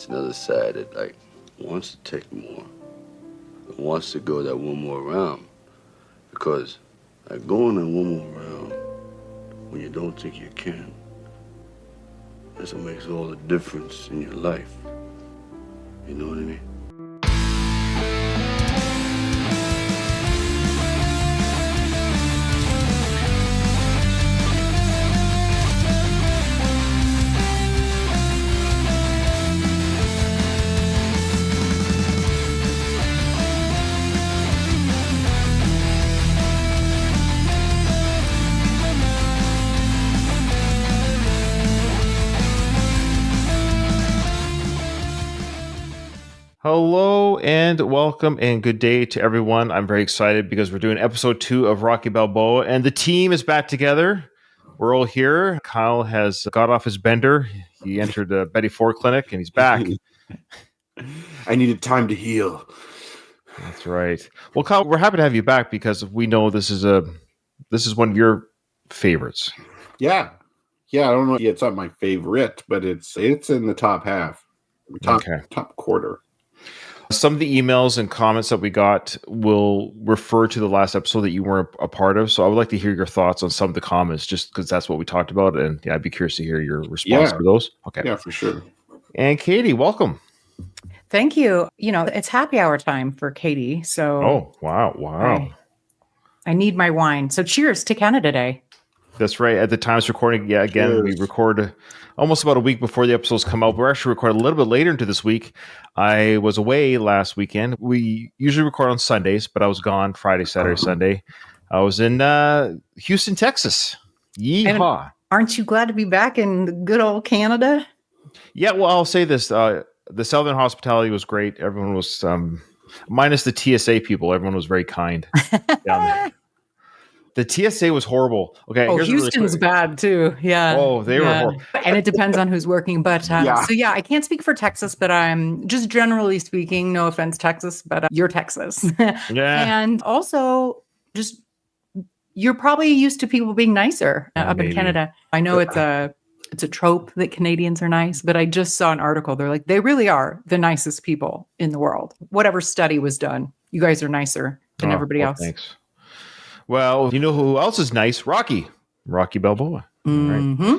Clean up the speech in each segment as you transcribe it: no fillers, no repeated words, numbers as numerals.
It's another side that like wants to take more, but wants to go that one more round. Because like going that one more round when you don't think you can, that's what makes all the difference in your life. You know what I mean? Hello and welcome and good day to everyone. I'm very excited because we're doing episode 2 of Rocky Balboa and the team is back together. We're all here. Kyle has got off his bender. He entered the Betty Ford clinic and he's back. I needed time to heal. That's right. Well, Kyle, we're happy to have you back because we know this is one of your favorites. Yeah. I don't know if it's not my favorite, but it's in the top half. Top quarter. Some of the emails and comments that we got will refer to the last episode that you weren't a part of. So I would like to hear your thoughts on some of the comments, just because that's what we talked about. And yeah, I'd be curious to hear your response to those. Okay. Yeah, for sure. And Katie, welcome. Thank you. You know, it's happy hour time for Katie. So oh, wow. I need my wine. So cheers to Canada Day. That's right. At the time of recording, cheers. We record almost about a week before the episodes come out. We're actually recording a little bit later into this week. I was away last weekend. We usually record on Sundays, but I was gone Friday, Saturday, Sunday. I was in Houston, Texas. Yeehaw. And aren't you glad to be back in good old Canada? Yeah, well, I'll say this. The Southern hospitality was great. Everyone was, minus the TSA people, everyone was very kind down there. The TSA was horrible. Okay. Houston's bad too. Yeah. Oh, they were horrible. And it depends on who's working. But so I can't speak for Texas, but I'm just generally speaking, no offense, Texas, but you're Texas. Yeah. And also just, you're probably used to people being nicer up in Canada. I know it's a trope that Canadians are nice, but I just saw an article. They're like, they really are the nicest people in the world. Whatever study was done, you guys are nicer than everybody else. Thanks. Well, you know who else is nice? Rocky Balboa. Mm-hmm.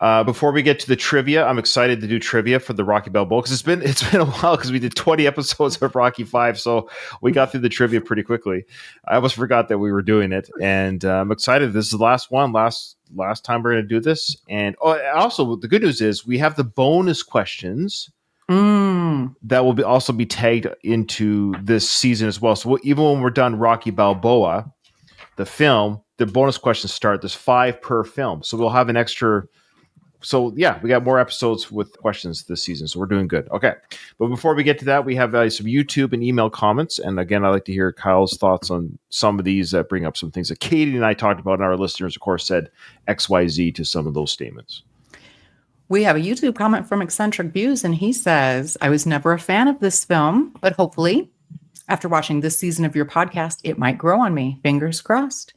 Right. Before we get to the trivia, I'm excited to do trivia for the Rocky Balboa because it's been a while because we did 20 episodes of Rocky 5, so we got through the trivia pretty quickly. I almost forgot that we were doing it, and I'm excited. This is the last one, last time we're going to do this. And also, the good news is we have the bonus questions that will also be tagged into this season as well. So even when we're done Rocky Balboa, the film, the bonus questions start. There's 5 per film. So we'll have an extra. So yeah, we got more episodes with questions this season. So we're doing good. Okay. But before we get to that, we have some YouTube and email comments. And again, I'd like to hear Kyle's thoughts on some of these that bring up some things that Katie and I talked about. And our listeners, of course, said XYZ to some of those statements. We have a YouTube comment from Eccentric Views. And he says, I was never a fan of this film, but hopefully after watching this season of your podcast, it might grow on me. Fingers crossed.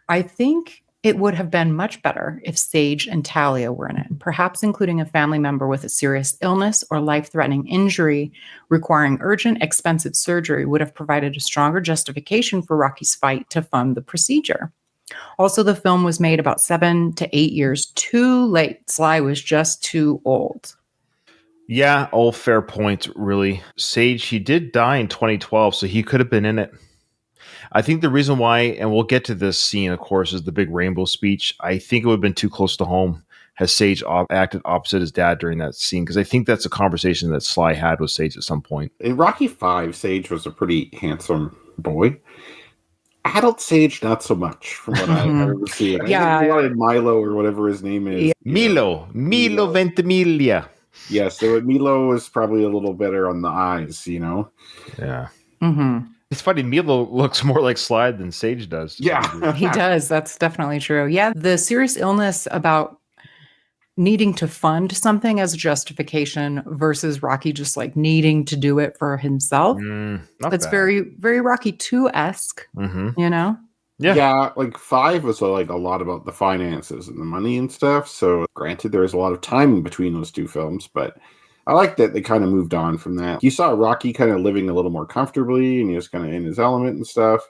I think it would have been much better if Sage and Talia were in it, perhaps including a family member with a serious illness or life-threatening injury requiring urgent, expensive surgery would have provided a stronger justification for Rocky's fight to fund the procedure. Also, the film was made about 7 to 8 years too late. Sly was just too old. Yeah, all fair points, really. Sage, he did die in 2012, so he could have been in it. I think the reason why, and we'll get to this scene, of course, is the big rainbow speech. I think it would have been too close to home has Sage acted opposite his dad during that scene, because I think that's a conversation that Sly had with Sage at some point. In Rocky 5, Sage was a pretty handsome boy. Adult Sage, not so much, from what I remember seeing. Yeah. I wanted Milo or whatever his name is. Yeah. Milo Ventimiglia. Yes, so Milo was probably a little better on the eyes, you know? Yeah. Mm-hmm. It's funny, Milo looks more like Sly than Sage does. Yeah. He does. That's definitely true. Yeah, the serious illness about needing to fund something as a justification versus Rocky just like needing to do it for himself. That's bad. Very, very Rocky 2-esque, you know? Yeah, like 5 was like a lot about the finances and the money and stuff. So granted, there was a lot of timing between those two films, but I like that they kind of moved on from that. You saw Rocky kind of living a little more comfortably, and he was kind of in his element and stuff.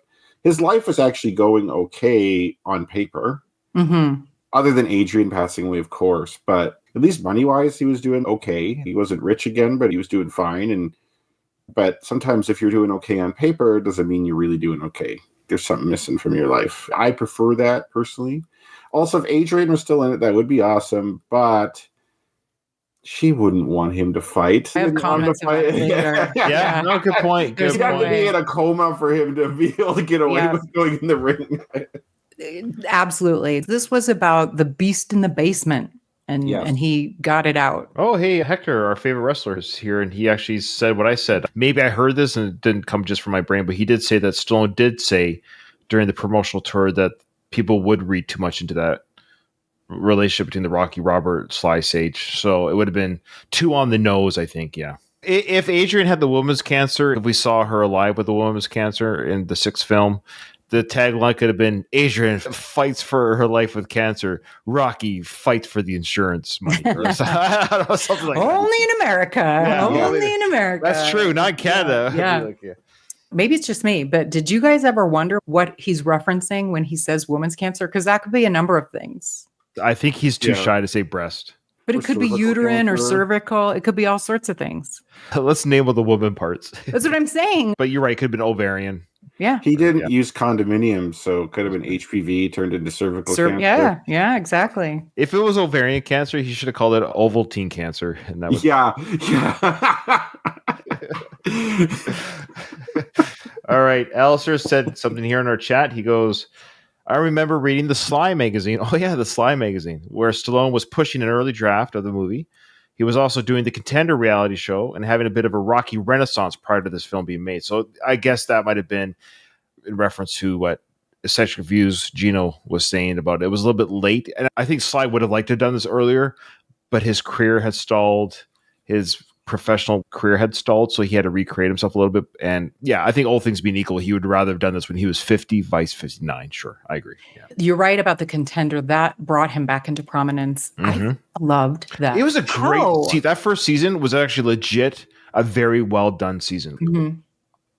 His life was actually going okay on paper, other than Adrian passing away, of course. But at least money-wise, he was doing okay. He wasn't rich again, but he was doing fine. But sometimes if you're doing okay on paper, it doesn't mean you're really doing okay. There's something missing from your life. I prefer that, personally. Also, if Adrian was still in it, that would be awesome. But she wouldn't want him to fight. I have comments about it later. Yeah, no, good point. Good He'd have to be in a coma for him to be able to get away with going in the ring. Absolutely. This was about the beast in the basement, and he got it out. Oh, hey, Hector, our favorite wrestler, is here, and he actually said what I said. Maybe I heard this and it didn't come just from my brain, but he did say that Stallone did say during the promotional tour that people would read too much into that relationship between the Rocky, Robert, Sly, Sage. So it would have been too on the nose, I think. Yeah. If Adrian had the woman's cancer, if we saw her alive with the woman's cancer in the 6th film, the tagline could have been Adrian fights for her life with cancer. Rocky fights for the insurance money. Something like Only that. in America. Yeah, Only in America. That's true. Not Canada. Yeah. Maybe it's just me, but did you guys ever wonder what he's referencing when he says woman's cancer? Because that could be a number of things. I think he's too shy to say breast. But it could be uterine or cervical. It could be all sorts of things. Let's name all the woman parts. That's what I'm saying. But you're right. It could have been ovarian. Yeah. He didn't use condominium, so it could have been HPV turned into cervical cancer. Yeah, exactly. If it was ovarian cancer, he should have called it Ovaltine cancer. And that was All right. Alistair said something here in our chat. He goes, I remember reading the Sly magazine. Oh, yeah, the Sly magazine, where Stallone was pushing an early draft of the movie. He was also doing the Contender reality show and having a bit of a Rocky renaissance prior to this film being made. So I guess that might have been in reference to what Eccentric Views Gino was saying about it. It was a little bit late. And I think Sly would have liked to have done this earlier, but his career had stalled. His professional career had stalled, so he had to recreate himself a little bit. And yeah, I think all things being equal, he would rather have done this when he was 50, Vice 59. Sure, I agree. Yeah. You're right about the Contender. That brought him back into prominence. I loved that. It was a great see. That first season was actually legit a very well done season.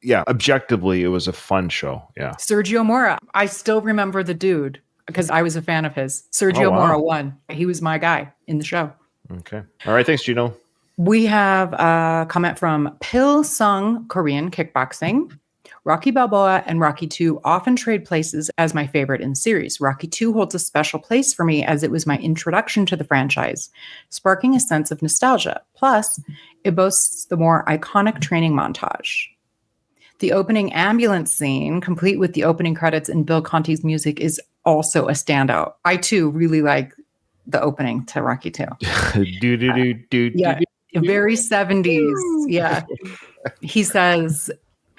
Yeah, objectively, it was a fun show. Yeah. Sergio Mora. I still remember the dude because I was a fan of his. Sergio Mora won. He was my guy in the show. Okay. All right. Thanks, Gino. We have a comment from Pil Sung Korean Kickboxing. Rocky Balboa and Rocky 2 often trade places as my favorite in the series. Rocky 2 holds a special place for me as it was my introduction to the franchise, sparking a sense of nostalgia. Plus, it boasts the more iconic training montage. The opening ambulance scene, complete with the opening credits and Bill Conti's music, is also a standout. I, too, really like the opening to Rocky 2. Very 70s. Yeah. He says,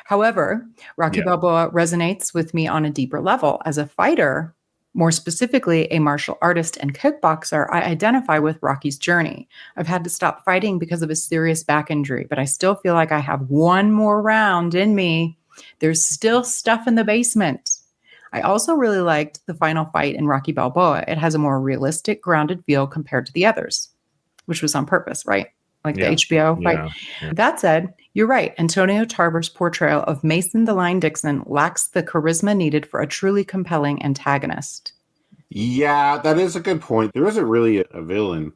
however, Rocky Balboa resonates with me on a deeper level. As a fighter, more specifically a martial artist and kickboxer, I identify with Rocky's journey. I've had to stop fighting because of a serious back injury, but I still feel like I have one more round in me. There's still stuff in the basement. I also really liked the final fight in Rocky Balboa. It has a more realistic, grounded feel compared to the others, which was on purpose, right? Like the HBO fight. Yeah. That said, you're right. Antonio Tarver's portrayal of Mason the Lion Dixon lacks the charisma needed for a truly compelling antagonist. Yeah, that is a good point. There isn't really a villain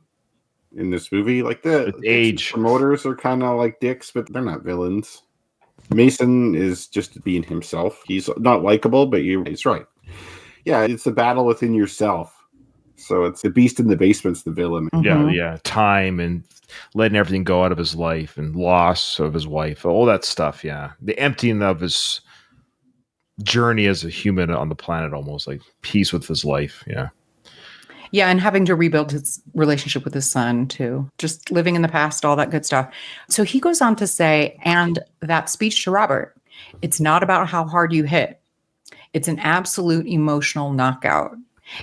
in this movie. Like the age promoters are kind of like dicks, but they're not villains. Mason is just being himself. He's not likable, but he's right. Yeah, it's the battle within yourself. So it's the beast in the basement's the villain. Yeah. Time and letting everything go out of his life and loss of his wife, all that stuff. Yeah. The emptying of his journey as a human on the planet, almost like peace with his life. Yeah. Yeah. And having to rebuild his relationship with his son too, just living in the past, all that good stuff. So he goes on to say, and that speech to Robert, it's not about how hard you hit. It's an absolute emotional knockout.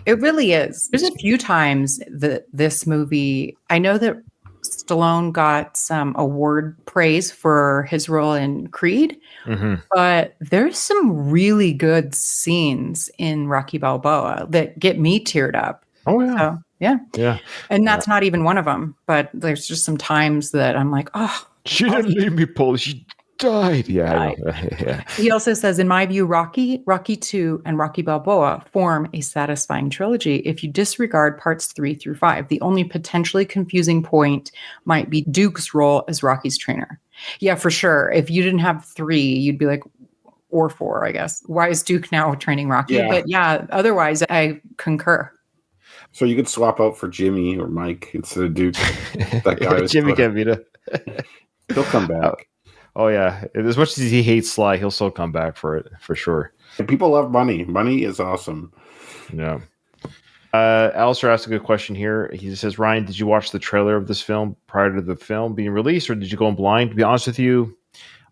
It really is. There's a few times that this movie, I know that Stallone got some award praise for his role in Creed, but there's some really good scenes in Rocky Balboa that get me teared up. Oh, yeah. So, Yeah. Yeah. And that's not even one of them. But there's just some times that I'm like, oh, She didn't leave me, Paul. She died. Yeah, died. I know. Yeah. He also says, in my view, Rocky, Rocky 2, and Rocky Balboa form a satisfying trilogy if you disregard parts 3 through 5. The only potentially confusing point might be Duke's role as Rocky's trainer. Yeah, for sure. If you didn't have 3, you'd be like, or 4, I guess. Why is Duke now training Rocky? Yeah. But yeah, otherwise, I concur. So you could swap out for Jimmy or Mike instead of Duke. That guy was Jimmy Gavita. He'll come back. Oh yeah. As much as he hates Sly, he'll still come back for it for sure. And people love money. Money is awesome. Yeah. Alistair asked a good question here. He says, Ryan, did you watch the trailer of this film prior to the film being released, or did you go in blind? To be honest with you,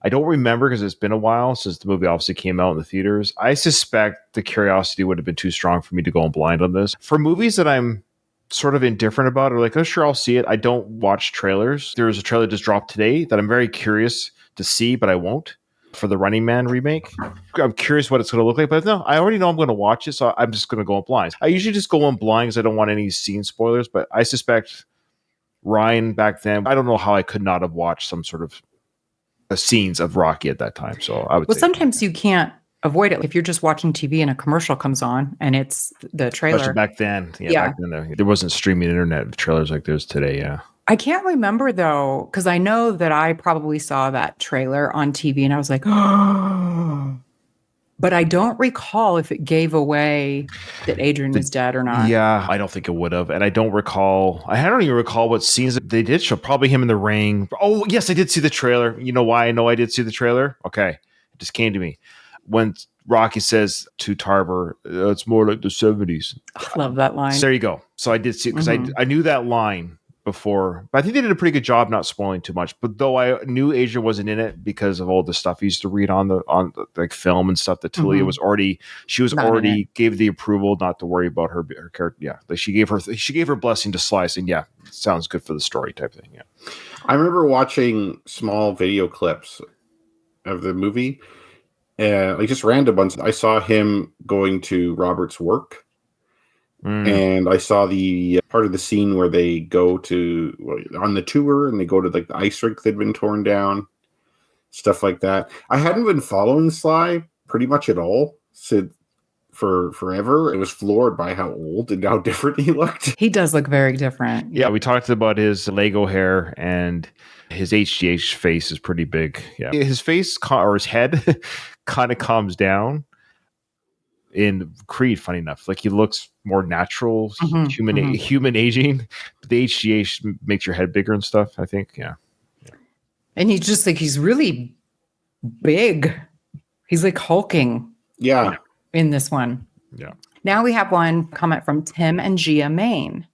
I don't remember because it's been a while since the movie obviously came out in the theaters. I suspect the curiosity would have been too strong for me to go in blind on this. For movies that I'm sort of indifferent about, or like, oh, sure, I'll see it, I don't watch trailers. There's a trailer just dropped today that I'm very curious to see, but I won't, for the Running Man remake. I'm curious what it's going to look like, but no, I already know I'm going to watch it, so I'm just going to go in blind. I usually just go in blind because I don't want any scene spoilers, but I suspect Ryan back then, I don't know how I could not have watched some sort of scenes of Rocky at that time. So I would Well, say sometimes you can't avoid it. If you're just watching TV and a commercial comes on and it's the trailer. especially back then. Yeah. Back then there wasn't streaming internet of trailers like there's today. Yeah. I can't remember though, because I know that I probably saw that trailer on TV and I was like, oh. But I don't recall if it gave away that Adrian was dead or not. Yeah, I don't think it would have. And I don't even recall what scenes they did show. Probably him in the ring. Oh, yes, I did see the trailer. You know why I know I did see the trailer? Okay. It just came to me. When Rocky says to Tarver, it's more like the 70s. I love that line. So there you go. So I did see it because I knew that line before, but I think they did a pretty good job not spoiling too much. But though I knew Adrian wasn't in it because of all the stuff he used to read on the like film and stuff, that Talia was already gave the approval not to worry about her character. Yeah, like she gave her blessing to Sly, saying, "Yeah, sounds good for the story," type thing. Yeah, I remember watching small video clips of the movie, like just random ones. I saw him going to Robert's work. And I saw the part of the scene where they go to on the tour and they go to like the ice rink that'd been torn down, stuff like that. I hadn't been following Sly pretty much at all for forever. I was floored by how old and how different he looked. He does look very different. Yeah, we talked about his Lego hair and his HGH face is pretty big. Yeah, his face or his head kind of calms down. In Creed, funny enough, like he looks more natural, human aging. But the HGH makes your head bigger and stuff, I think. Yeah. And he's just like, he's really big. He's like hulking. Yeah. In this one. Yeah. Now we have one comment from Tim and Gia Main.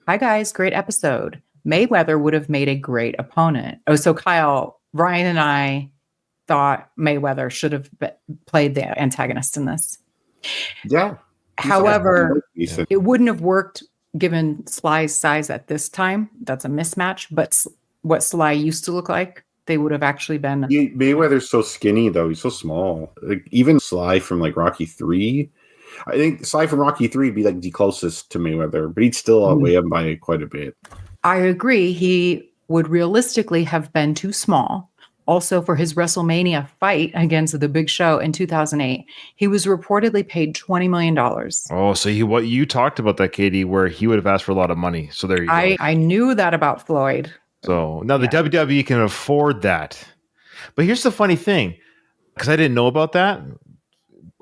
Hi guys, great episode. Mayweather would have made a great opponent. Oh, so Kyle, Ryan and I thought Mayweather should have played the antagonist in this. Yeah. However, it wouldn't have worked given Sly's size at this time. That's a mismatch. But what Sly used to look like, they would have actually been. Mayweather's so skinny, though. He's so small. Like, even Sly from like Rocky 3. I think Sly from Rocky 3 would be like the closest to Mayweather, but he'd still outweigh him by quite a bit. I agree. He would realistically have been too small. Also, for his WrestleMania fight against The Big Show in 2008, he was reportedly paid $20 million. Oh, so what you talked about that, Katie, where he would have asked for a lot of money. So there you go. I knew that about Floyd. So now the WWE can afford that. But here's the funny thing, because I didn't know about that.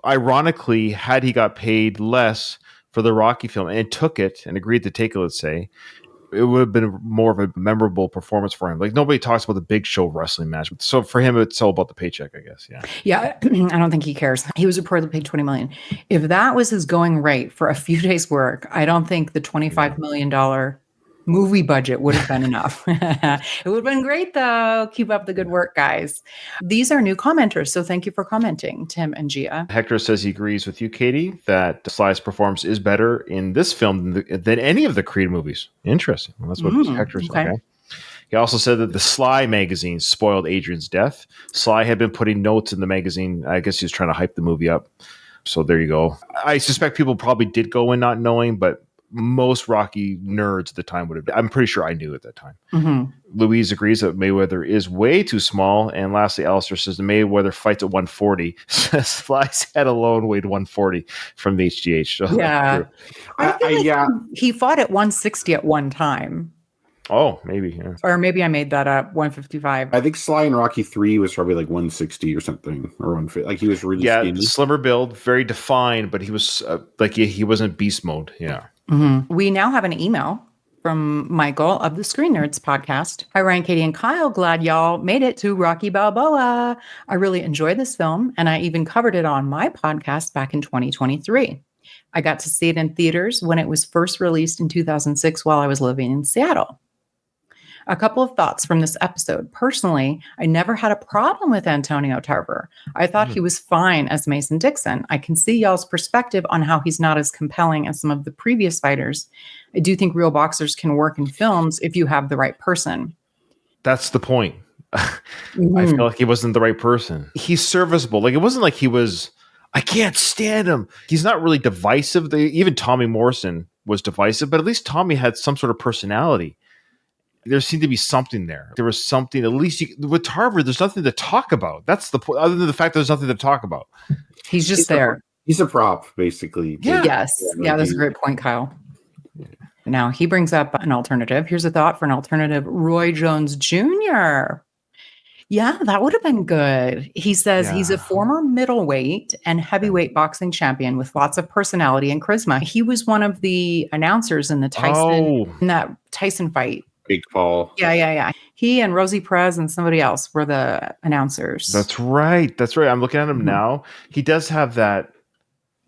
Ironically, had he got paid less for the Rocky film and took it and agreed to take it, let's say, it would have been more of a memorable performance for him. Like nobody talks about the Big Show wrestling match. So for him, it's all about the paycheck, I guess. Yeah. Yeah. I don't think he cares. He was reportedly paid $20 million. If that was his going rate for a few days work, I don't think the $25 million movie budget would have been enough. It would have been great though. Keep up the good work, guys. These are new commenters. So thank you for commenting, Tim and Gia. Hector says he agrees with you, Katie, that Sly's performance is better in this film than any of the Creed movies. Interesting. Well, that's what Hector said. Okay. He also said that the Sly magazine spoiled Adrian's death. Sly had been putting notes in the magazine. I guess he was trying to hype the movie up. So there you go. I suspect people probably did go in not knowing, but most Rocky nerds at the time would have. I'm pretty sure I knew at that time. Mm-hmm. Louise agrees that Mayweather is way too small. And lastly, Alistair says the Mayweather fights at 140. Sly's head alone weighed 140 from the HGH. So Yeah. I feel like yeah. he fought at 160 at one time. Oh, maybe. Yeah. Or maybe I made that up, 155. I think Sly in Rocky 3 was probably like 160 or something, or 150. Like he was really skinny. Slimmer build, very defined, but he was he wasn't beast mode. Yeah. Mm-hmm. We now have an email from Michael of the Screen Nerds podcast. Hi, Ryan, Katie, and Kyle. Glad y'all made it to Rocky Balboa. I really enjoyed this film, and I even covered it on my podcast back in 2023. I got to see it in theaters when it was first released in 2006 while I was living in Seattle. A couple of thoughts from this episode. Personally, I never had a problem with Antonio Tarver. I thought he was fine as Mason Dixon. I can see y'all's perspective on how he's not as compelling as some of the previous fighters. I do think real boxers can work in films if you have the right person. That's the point. I feel like he wasn't the right person. He's serviceable. Like, it wasn't like he was, I can't stand him. He's not really divisive. Even Tommy Morrison was divisive, but at least Tommy had some sort of personality. There seemed to be something there. There was something, at least with Tarver, there's nothing to talk about. That's the point, other than the fact that there's nothing to talk about. He's just there. He's a prop, basically. Yeah. Yes. Yeah, that's a great point, Kyle. Now, he brings up an alternative. Here's a thought for an alternative. Roy Jones Jr. Yeah, that would have been good. He says he's a former middleweight and heavyweight boxing champion with lots of personality and charisma. He was one of the announcers in the in that Tyson fight. Big Paul. Yeah. He and Rosie Perez and somebody else were the announcers. That's right. I'm looking at him now. He does have that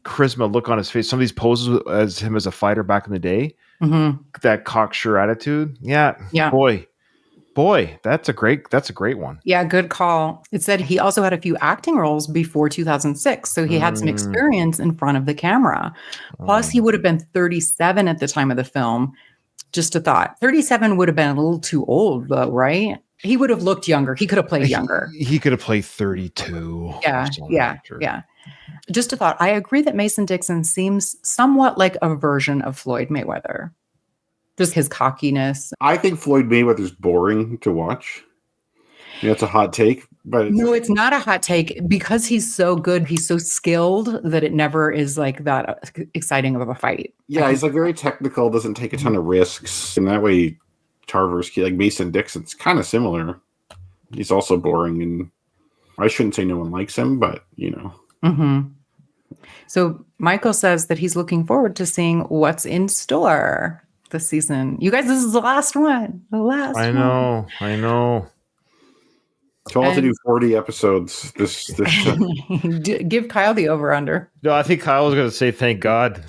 charisma look on his face. Some of these poses as him as a fighter back in the day. Mm-hmm. That cocksure attitude. Yeah. Boy, that's a great one. Yeah, good call. It said he also had a few acting roles before 2006, so he had some experience in front of the camera. Plus, he would have been 37 at the time of the film. Just a thought. 37 would have been a little too old, though, right? He would have looked younger. He could have played younger. He could have played 32. Yeah. Just a thought. I agree that Mason Dixon seems somewhat like a version of Floyd Mayweather. Just his cockiness. I think Floyd Mayweather's boring to watch. Yeah, it's a hot take, but no, it's not a hot take because he's so good. He's so skilled that it never is like that exciting of a fight. Yeah, he's like very technical, doesn't take a ton of risks. And that way, Tarver's like Mason Dixon's kind of similar. He's also boring, and I shouldn't say no one likes him, but you know. Mm-hmm. So Michael says that he's looking forward to seeing what's in store this season. You guys, this is the last one. I know. So I'll have to do 40 episodes this Give Kyle the over-under. No, I think Kyle was going to say, thank God.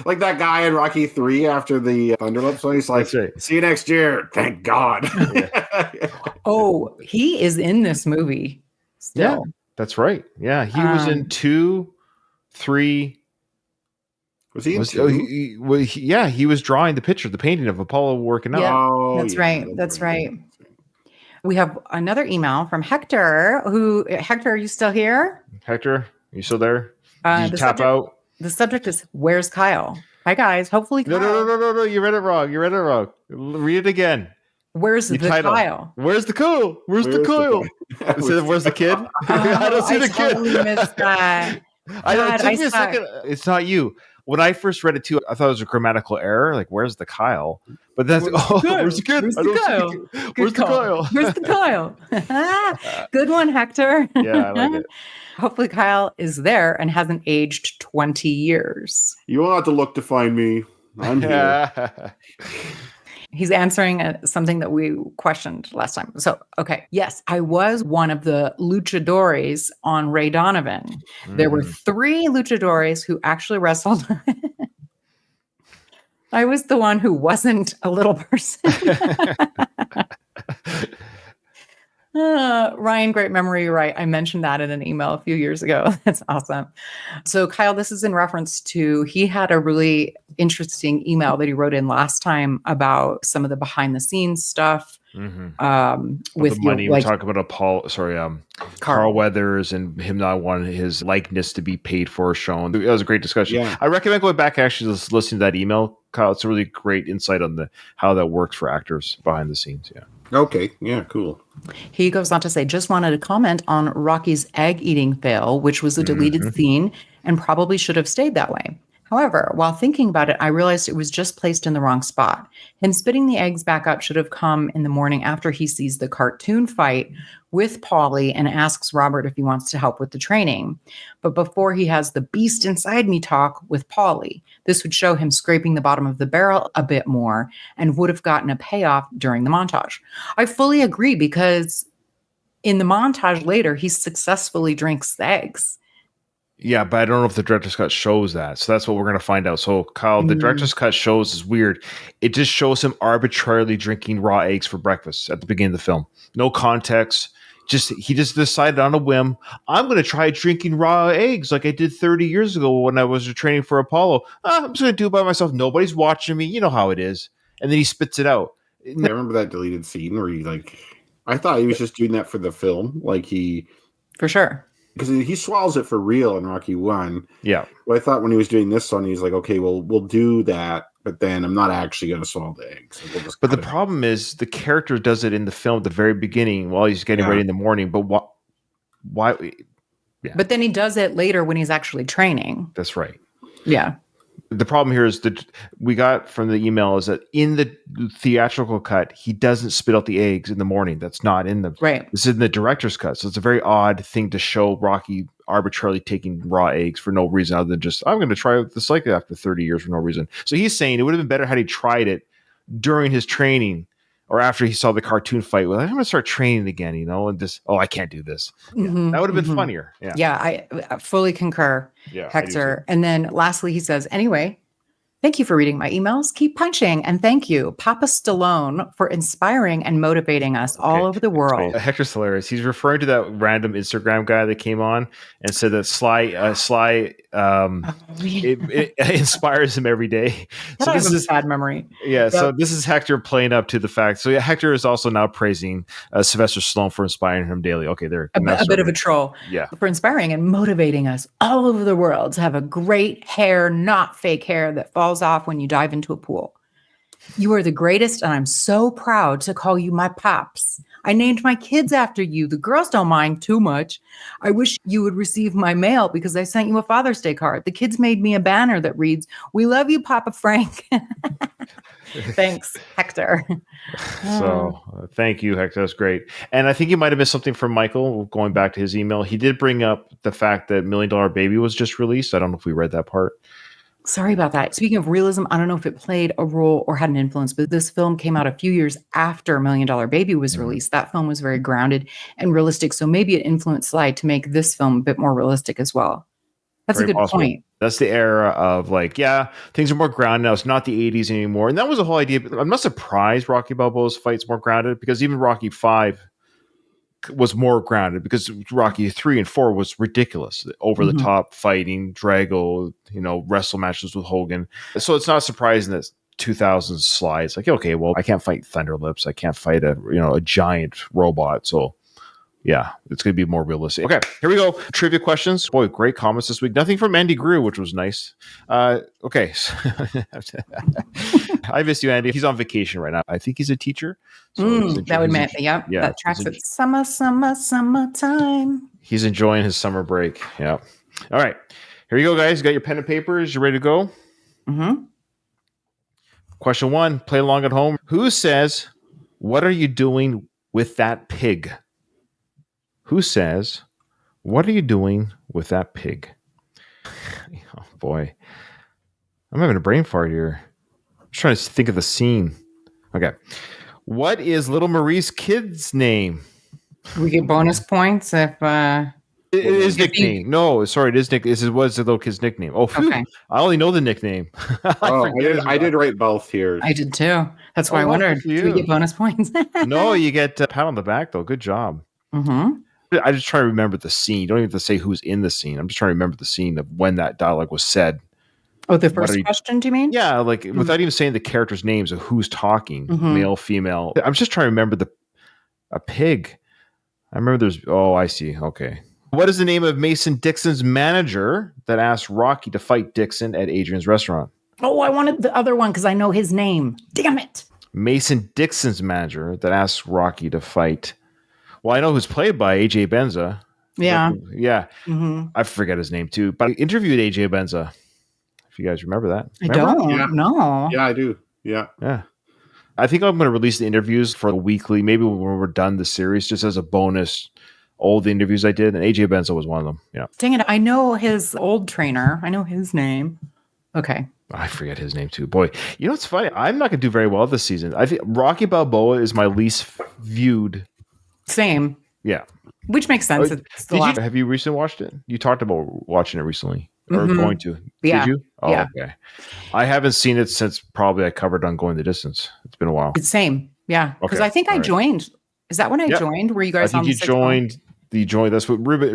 Like that guy in Rocky 3 after the Thunderlip. So he's like, see you next year. Thank God. Oh, he is in this movie still. Yeah, that's right. Yeah, he was in 2, 3. Was he in 2? He was drawing the picture, the painting of Apollo working out. Yeah, that's right. We have another email from Hector. Hector, are you still here? Hector, are you still there? Did you tap out? The subject is, where's Kyle? Hi, guys. Hopefully Kyle. No. You read it wrong. Read it again. Where's the Kyle? Where's the cool? Where's the cool? Where's the kid? I don't see the kid. Totally missed that. It's not you. When I first read it too, I thought it was a grammatical error. Like, where's the Kyle? But that's where's the kid? Where's the Kyle? Good one, Hector. Yeah, I like it. Hopefully Kyle is there and hasn't aged 20 years. You won't have to look to find me. I'm here. He's answering something that we questioned last time. So, okay. Yes, I was one of the luchadores on Ray Donovan. There were 3 luchadores who actually wrestled. I was the one who wasn't a little person. Ryan, great memory. You're right. I mentioned that in an email a few years ago. That's awesome. So Kyle, this is in reference to, he had a really interesting email that he wrote in last time about some of the behind the scenes stuff With the money, like we're talking about Carl Weathers and him not wanting his likeness to be paid for or shown. It was a great discussion. Yeah. I recommend going back and actually just listening to that email, Kyle. It's a really great insight on how that works for actors behind the scenes. Yeah. Okay. Yeah. Cool. He goes on to say, just wanted to comment on Rocky's egg eating fail, which was a deleted scene and probably should have stayed that way. However, while thinking about it, I realized it was just placed in the wrong spot. Him spitting the eggs back up should have come in the morning after he sees the cartoon fight with Paulie and asks Robert if he wants to help with the training. But before he has the beast inside me talk with Paulie, this would show him scraping the bottom of the barrel a bit more and would have gotten a payoff during the montage. I fully agree, because in the montage later, he successfully drinks the eggs. Yeah, but I don't know if the director's cut shows that. So that's what we're going to find out. So, Kyle, the director's cut shows is weird. It just shows him arbitrarily drinking raw eggs for breakfast at the beginning of the film. No context. He just decided on a whim, I'm going to try drinking raw eggs like I did 30 years ago when I was training for Apollo. I'm just going to do it by myself. Nobody's watching me. You know how it is. And then he spits it out. I remember that deleted scene where I thought he was just doing that for the film. For sure. Because he swallows it for real in Rocky 1. Yeah. Well, I thought when he was doing this one, he's like, okay, well, we'll do that, but then I'm not actually going to swallow the eggs. So but the problem is the character does it in the film at the very beginning while he's getting ready in the morning. But why? Yeah. But then he does it later when he's actually training. That's right. Yeah. The problem here is that we got from the email is that in the theatrical cut, he doesn't spit out the eggs in the morning. That's not in the right. This is in the director's cut. So it's a very odd thing to show Rocky arbitrarily taking raw eggs for no reason other than just, I'm going to try this like after 30 years for no reason. So he's saying it would have been better had he tried it during his training or after he saw the cartoon fight. Well, I'm going to start training again, and just, I can't do this. Mm-hmm, that would have been funnier. Yeah, I fully concur, Hector. And then lastly, he says, anyway, thank you for reading my emails. Keep punching. And thank you, Papa Stallone, for inspiring and motivating us all over the world. Hector's hilarious. He's referring to that random Instagram guy that came on and said that Sly it inspires him every day. So this is a bad memory. Yeah. Yep. So this is Hector playing up to the fact. So Hector is also now praising Sylvester Stallone for inspiring him daily. Okay, there. A bit of a troll. Yeah. For inspiring and motivating us all over the world to have a great hair, not fake hair that falls off when you dive into a pool. You are the greatest, and I'm so proud to call you my pops. I named my kids after you. The girls don't mind too much. I wish you would receive my mail because I sent you a Father's Day card. The kids made me a banner that reads, "We love you, Papa Frank." Thanks, Hector. So thank you, Hector. That's great. And I think you might have missed something from Michael going back to his email. He did bring up the fact that $1 Million Baby was just released. I don't know if we read that part. Sorry about that. Speaking of realism, I don't know if it played a role or had an influence, but this film came out a few years after $1 Million Baby was released. That film was very grounded and realistic. So maybe it influenced Sly to make this film a bit more realistic as well. That's very a good point. That's the era of things are more grounded now. It's not the 80s anymore. And that was the whole idea. I'm not surprised Rocky Balboa's fight's more grounded because even Rocky 5 was more grounded because Rocky 3 and 4 was ridiculous, over the top fighting, Drago, wrestle matches with Hogan. So it's not surprising that 2000s Sly is like, okay, well, I can't fight Thunderlips, I can't fight a giant robot. So yeah, it's going to be more realistic. Okay, here we go. Trivia questions. Boy, great comments this week. Nothing from Andy Grew, which was nice. Okay. I missed you, Andy. He's on vacation right now. I think he's a teacher. So that would mean, that tracks it. Summertime. He's enjoying his summer break. Yeah. All right. Here you go, guys. You got your pen and papers. You ready to go? Mm-hmm. Question 1. Play along at home. Who says, "What are you doing with that pig?" Who says, "What are you doing with that pig?" Oh, boy. I'm having a brain fart here. I'm trying to think of the scene. Okay. What is little Marie's kid's name? We get bonus points if... It is nickname. No, sorry, it is Nick. What's the little kid's nickname? Oh, okay. I only know the nickname. I did write both here. I did too. That's why I wondered. Do we get bonus points? No, you get a pat on the back, though. Good job. Mm-hmm. I just try to remember the scene. You don't even have to say who's in the scene. I'm just trying to remember the scene of when that dialogue was said. Oh, the first question, do you mean? Yeah, like without even saying the characters' names of who's talking, male, female. I'm just trying to remember a pig. I remember there's. Oh, I see. Okay. What is the name of Mason Dixon's manager that asked Rocky to fight Dixon at Adrian's restaurant? Oh, I wanted the other one because I know his name. Damn it. Mason Dixon's manager that asked Rocky to fight. Well, I know who's played by AJ Benza. Yeah. Yeah. I forget his name too, but I interviewed AJ Benza. If you guys remember that. Don't know. Yeah, I do. Yeah. Yeah. I think I'm going to release the interviews for the weekly, maybe when we're done the series, just as a bonus. All the interviews I did, and AJ Benza was one of them. Yeah. Dang it. I know his old trainer. I know his name. Okay. I forget his name too. Boy, you know what's funny? I'm not going to do very well this season. I think Rocky Balboa is my least viewed. Same. Yeah. Which makes sense. Have you recently watched it? You talked about watching it recently or going to. Yeah. Did you? Oh, yeah. Okay. I haven't seen it since probably I covered on Going the Distance. It's been a while. It's same. Yeah. Because I think I joined. Is that when I joined? Were you guys on the joined? You joined. That's what Ruben.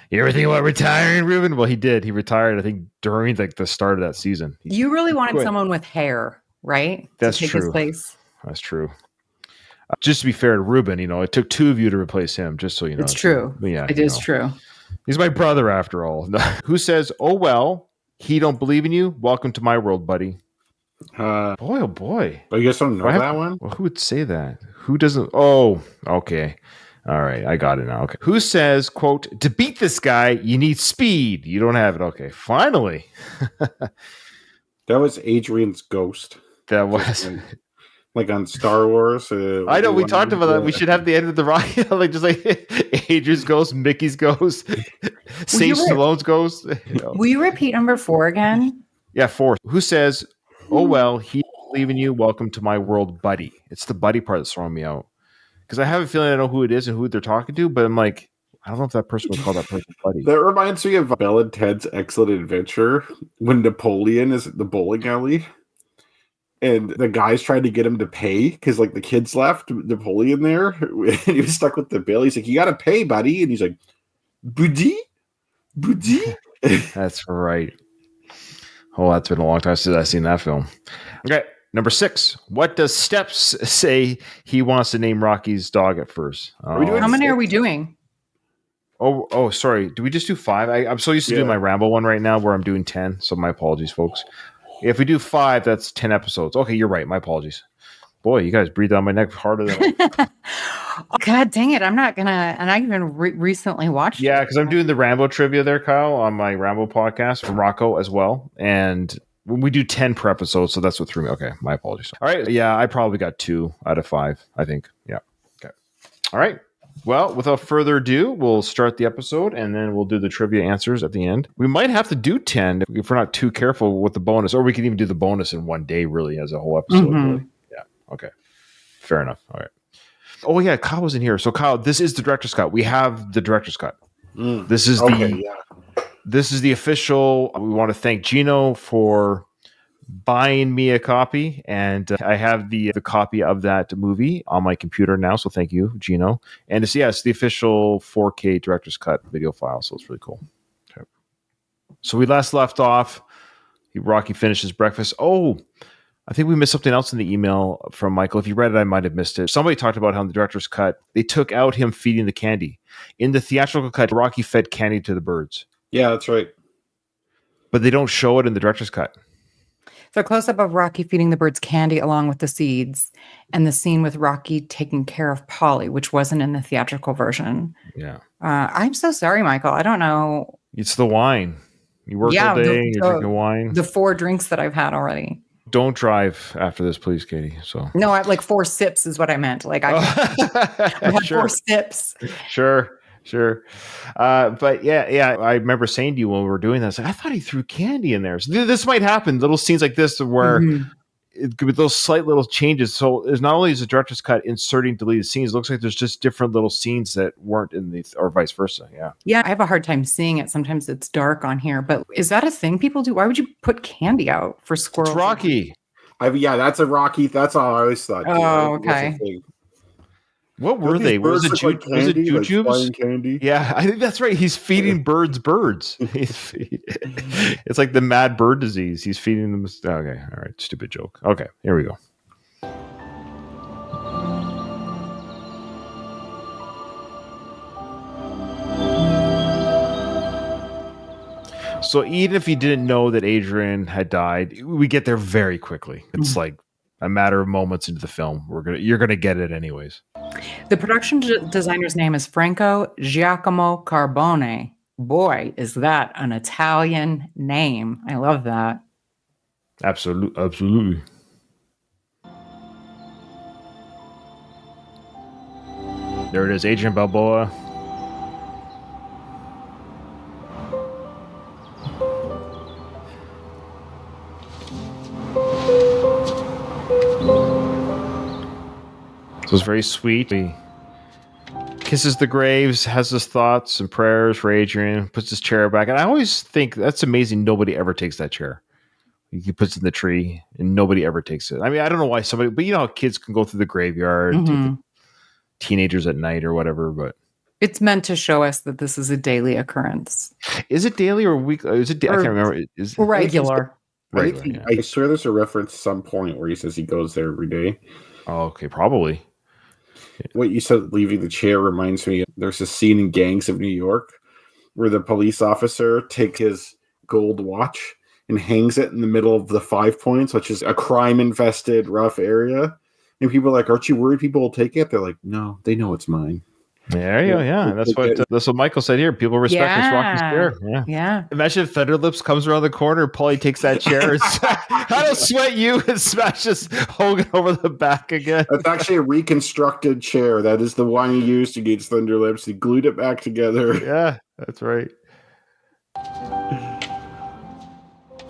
You ever think about retiring, Ruben? Well, he did. He retired, I think, during the start of that season. You really wanted someone with hair, right? That's to take true. His place. That's true. Just to be fair to Ruben, it took two of you to replace him, just so you know. It's true. Yeah, it is true. He's my brother after all. Who says, "Oh well, he don't believe in you. Welcome to my world, buddy." Boy, oh boy. But you guys don't know that one? Well, who would say that? Who doesn't? Oh, okay. All right, I got it now. Okay. Who says, quote, "To beat this guy, you need speed." You don't have it. Okay, finally. That was Adrian's ghost. That was like on Star Wars. I know we talked about that. We should have the end of the rocket, like just like Adrian's ghost, Mickey's ghost, Sage Stallone's ghost. Will you repeat number 4 again? Yeah, 4. Who says, "Oh well, he believe in you. Welcome to my world, buddy." It's the buddy part that's throwing me out. Because I have a feeling I know who it is and who they're talking to, but I'm like, I don't know if that person would call that person buddy. That reminds me of Bill and Ted's Excellent Adventure when Napoleon is at the bowling alley and the guy's trying to get him to pay because like the kids left Napoleon there and he was stuck with the bill. He's like, "You got to pay, buddy." And he's like, "Buddy? Buddy?" That's right. Oh, that's been a long time since I've seen that film. Okay. Number 6. What does Steps say he wants to name Rocky's dog at first? How many are we doing? Oh, sorry. Do we just do 5? I'm so used to doing my Rambo one right now where I'm doing 10. So my apologies, folks. If we do 5, that's 10 episodes. Okay, you're right. My apologies. Boy, you guys breathe down my neck harder than God dang it. I'm not going to. And I even recently watched it. Yeah, because I'm doing the Rambo trivia there, Kyle, on my Rambo podcast from Rocco as well. And we do 10 per episode, so that's what threw me. Okay, my apologies. All right, yeah, I probably got 2 out of 5, I think. Yeah. Okay. All right. Well, without further ado, we'll start the episode, and then we'll do the trivia answers at the end. We might have to do 10 if we're not too careful with the bonus, or we can even do the bonus in one day, really, as a whole episode. Really. Yeah. Okay. Fair enough. All right. Oh, yeah, Kyle was in here. So, Kyle, this is the director's cut. We have the director's cut. This is This is the official. We want to thank Gino for buying me a copy, and I have the copy of that movie on my computer now. So thank you, Gino. And it's the official 4K director's cut video file. So it's really cool. Okay. So we last left off. Rocky finishes breakfast. Oh, I think we missed something else in the email from Michael. If you read it, I might have missed it. Somebody talked about how in the director's cut they took out him feeding the candy. In the theatrical cut, Rocky fed candy to the birds. Yeah, that's right. But they don't show it in the director's cut. So a close-up of Rocky feeding the birds candy along with the seeds, and the scene with Rocky taking care of Polly, which wasn't in the theatrical version. Yeah. I'm so sorry, Michael. I don't know. It's the wine. You work all day, you're drinking wine. The 4 drinks that I've had already. Don't drive after this, please, Katie. So no, I like 4 sips is what I meant. Like I had 4 sips. Sure. But yeah, I remember saying to you when we were doing this, I thought he threw candy in there. So this might happen. Little scenes like this where it could be those slight little changes. So there's not only is the director's cut inserting deleted scenes, it looks like there's just different little scenes that weren't in the, or vice versa. Yeah. Yeah. I have a hard time seeing it. Sometimes it's dark on here, but is that a thing people do? Why would you put candy out for squirrels? It's Rocky. Yeah, that's a Rocky. That's all I always thought. Oh, okay. What were These they? Was birds it, look like was it candy, like jujubes? flying candy? Yeah, I think that's right. He's feeding birds. It's like the mad bird disease. He's feeding them. Okay, all right. Stupid joke. Okay, here we go. So even if you didn't know that Adrian had died, we get there very quickly. It's like a matter of moments into the film. You're gonna get it anyways. The production designer's name is Franco Giacomo Carbone. Boy, is that an Italian name. I love that. Absolutely. There it is, Adrian Balboa. So it's very sweet. He kisses the graves, has his thoughts and prayers for Adrian, puts his chair back. And I always think that's amazing. Nobody ever takes that chair. He puts it in the tree and nobody ever takes it. I mean, I don't know why somebody, but you know how kids can go through the graveyard, take the teenagers at night or whatever, but it's meant to show us that this is a daily occurrence. Is it daily or weekly? Is it? I can't remember. Is regular? I swear there's a reference at some point where he says he goes there every day. Oh, okay, probably. What you said, leaving the chair, reminds me. There's a scene in Gangs of New York where the police officer takes his gold watch and hangs it in the middle of the 5 Points, which is a crime-infested, rough area. And people are like, "Aren't you worried people will take it?" They're like, "No, they know it's mine." There you go. Yeah, that's what Michael said here. People respect this rocking chair. Yeah. Imagine if Thunderlips comes around the corner, Paulie takes that chair and I don't sweat you and smashes Hogan over the back again. That's actually a reconstructed chair. That is the one he used against Thunderlips. He glued it back together. Yeah, that's right.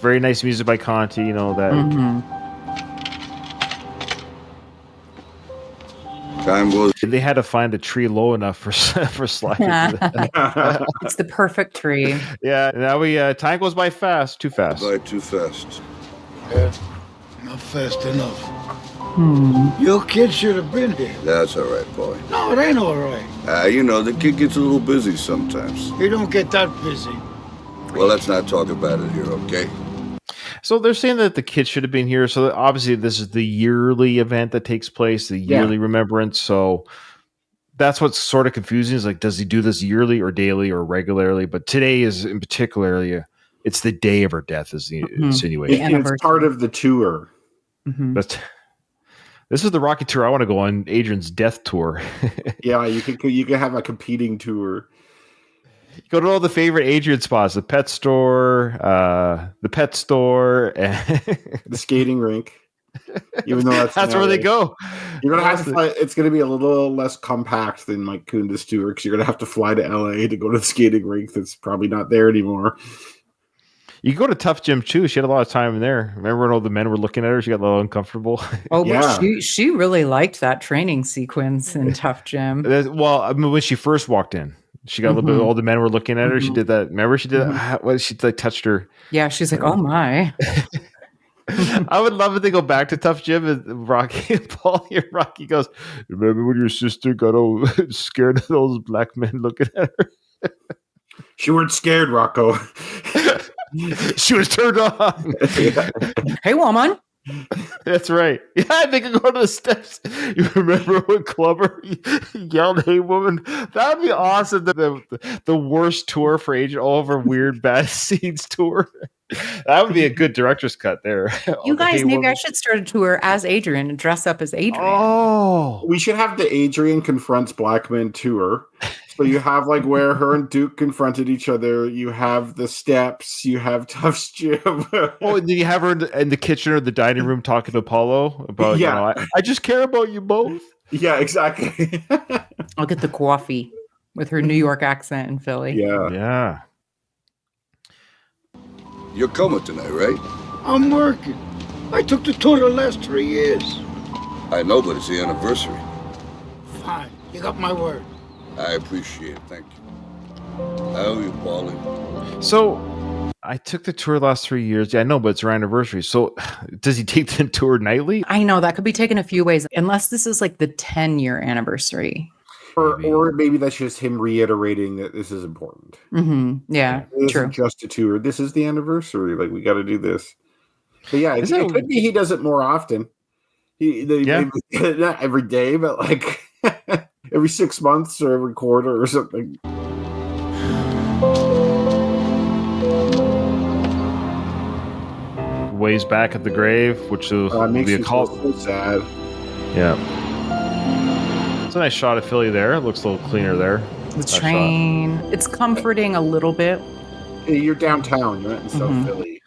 Very nice music by Conti. You know that. Time goes. They had to find a tree low enough for sliding. It's the perfect tree. Yeah. Now time goes by fast. Too fast. By too fast. Yeah, not fast enough. Your kid should have been here. That's all right, boy. No, it ain't all right. You know, the kid gets a little busy sometimes. He don't get that busy. Well, let's not talk about it here, okay? So they're saying that the kid should have been here. So obviously this is the yearly event that takes place, the yearly remembrance. So that's what's sort of confusing is like, does he do this yearly or daily or regularly? But today is in particular, it's the day of her death is the insinuation. It's part of the tour. But this is the Rocky tour. I want to go on Adrian's death tour. Yeah, you can have a competing tour. Go to all the favorite Adrian spots: the pet store, and the skating rink. Even though that's where they go. You're gonna have to fly. It's gonna be a little less compact than Mike Kunda's tour because you're gonna have to fly to LA to go to the skating rink that's probably not there anymore. You go to Tough Gym too. She had a lot of time there. Remember when all the men were looking at her? She got a little uncomfortable. Oh, yeah. But she really liked that training sequence in Tough Gym. Well, I mean, when she first walked in. She got a little bit. All the men were looking at her. She did that. Remember, she did that. What? She like touched her. Yeah, she's like, "Oh my!" I would love if they go back to Tough Gym and Rocky and Paul. Here, Rocky goes. Remember when your sister got all scared of those black men looking at her? She weren't scared, Rocco. She was turned on. Hey, woman. That's right. Yeah, they could go to the steps. You remember when Clubber yelled, "Hey, woman"? That would be awesome. The worst tour for Adrian, all over weird bad scenes tour. That would be a good director's cut there. You guys, maybe I should start a tour as Adrian and dress up as Adrian. Oh, we should have the Adrian Confronts Black Men tour. So you have like where her and Duke confronted each other. You have the steps. You have Tufts Gym. Oh, and then you have her in the kitchen or the dining room talking to Apollo about, I just care about you both. Yeah, exactly. I'll get the coffee with her New York accent in Philly. Yeah. You're coming tonight, right? I'm working. I took the tour the last 3 years. I know, but it's the anniversary. Fine. You got my word. I appreciate it. Thank you. I owe you, Paulie. So, I took the tour the last 3 years. Yeah, I know, but it's our anniversary. So does he take the tour nightly? I know that could be taken a few ways, unless this is like the 10-year anniversary. Or maybe that's just him reiterating that this is important. Yeah, This true. isn't just a tour. This is the anniversary. Like, we got to do this. But yeah, it could be he does it more often. Maybe not every day, but like every 6 months or every quarter or something. Ways back at the grave, which will be a call. So sad. Yeah. It's a nice shot of Philly there. It looks a little cleaner there. The train. It's comforting a little bit. You're downtown. You're not in South Philly.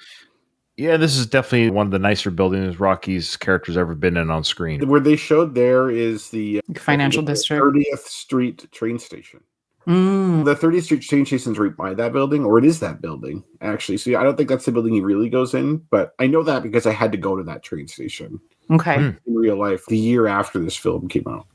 Yeah, this is definitely one of the nicer buildings Rocky's character's ever been in on screen. Where they showed there is the financial district, 30th Street train station. The 30th Street train station is right by that building, or it is that building, actually. So I don't think that's the building he really goes in, but I know that because I had to go to that train station. Okay. In real life, the year after this film came out.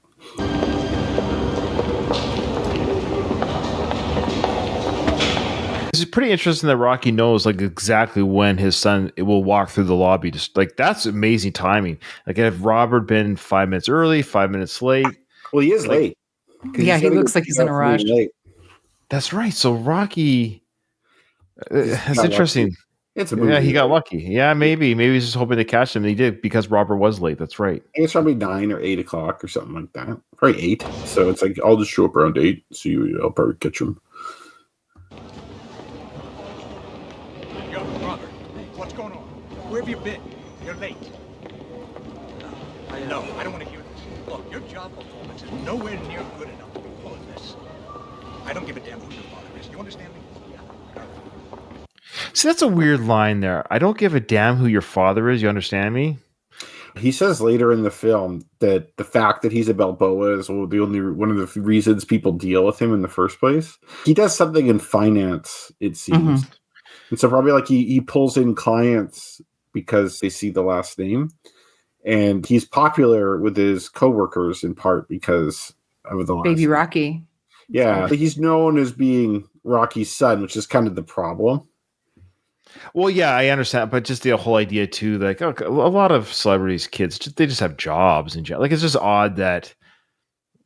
It's pretty interesting that Rocky knows like exactly when his son will walk through the lobby. Just like that's amazing timing. Like if Robert been 5 minutes early, 5 minutes late. Well, he is late. Yeah, he looks like he's in a rush. That's right. So Rocky, that's interesting. It's a movie. Yeah, he got lucky. Yeah, maybe he's just hoping to catch him. And he did because Robert was late. That's right. I think it's probably 9 or 8 o'clock or something like that. Probably 8. So it's like I'll just show up around 8. So I'll probably catch him. Yo, Robert, what's going on? Where have you been? You're late. No, I don't want to hear this. Look, your job performance is nowhere near good enough to be pulling this. I don't give a damn who your father is. You understand me? See, that's a weird line there. I don't give a damn who your father is. You understand me? He says later in the film that the fact that he's a Balboa is the only one of the reasons people deal with him in the first place. He does something in finance, it seems. And so probably like he pulls in clients because they see the last name. And he's popular with his coworkers in part because of the last Baby name. Rocky. Yeah, he's known as being Rocky's son, which is kind of the problem. Well, yeah, I understand, but just the whole idea too, like a lot of celebrities' kids, they just have jobs and like it's just odd that.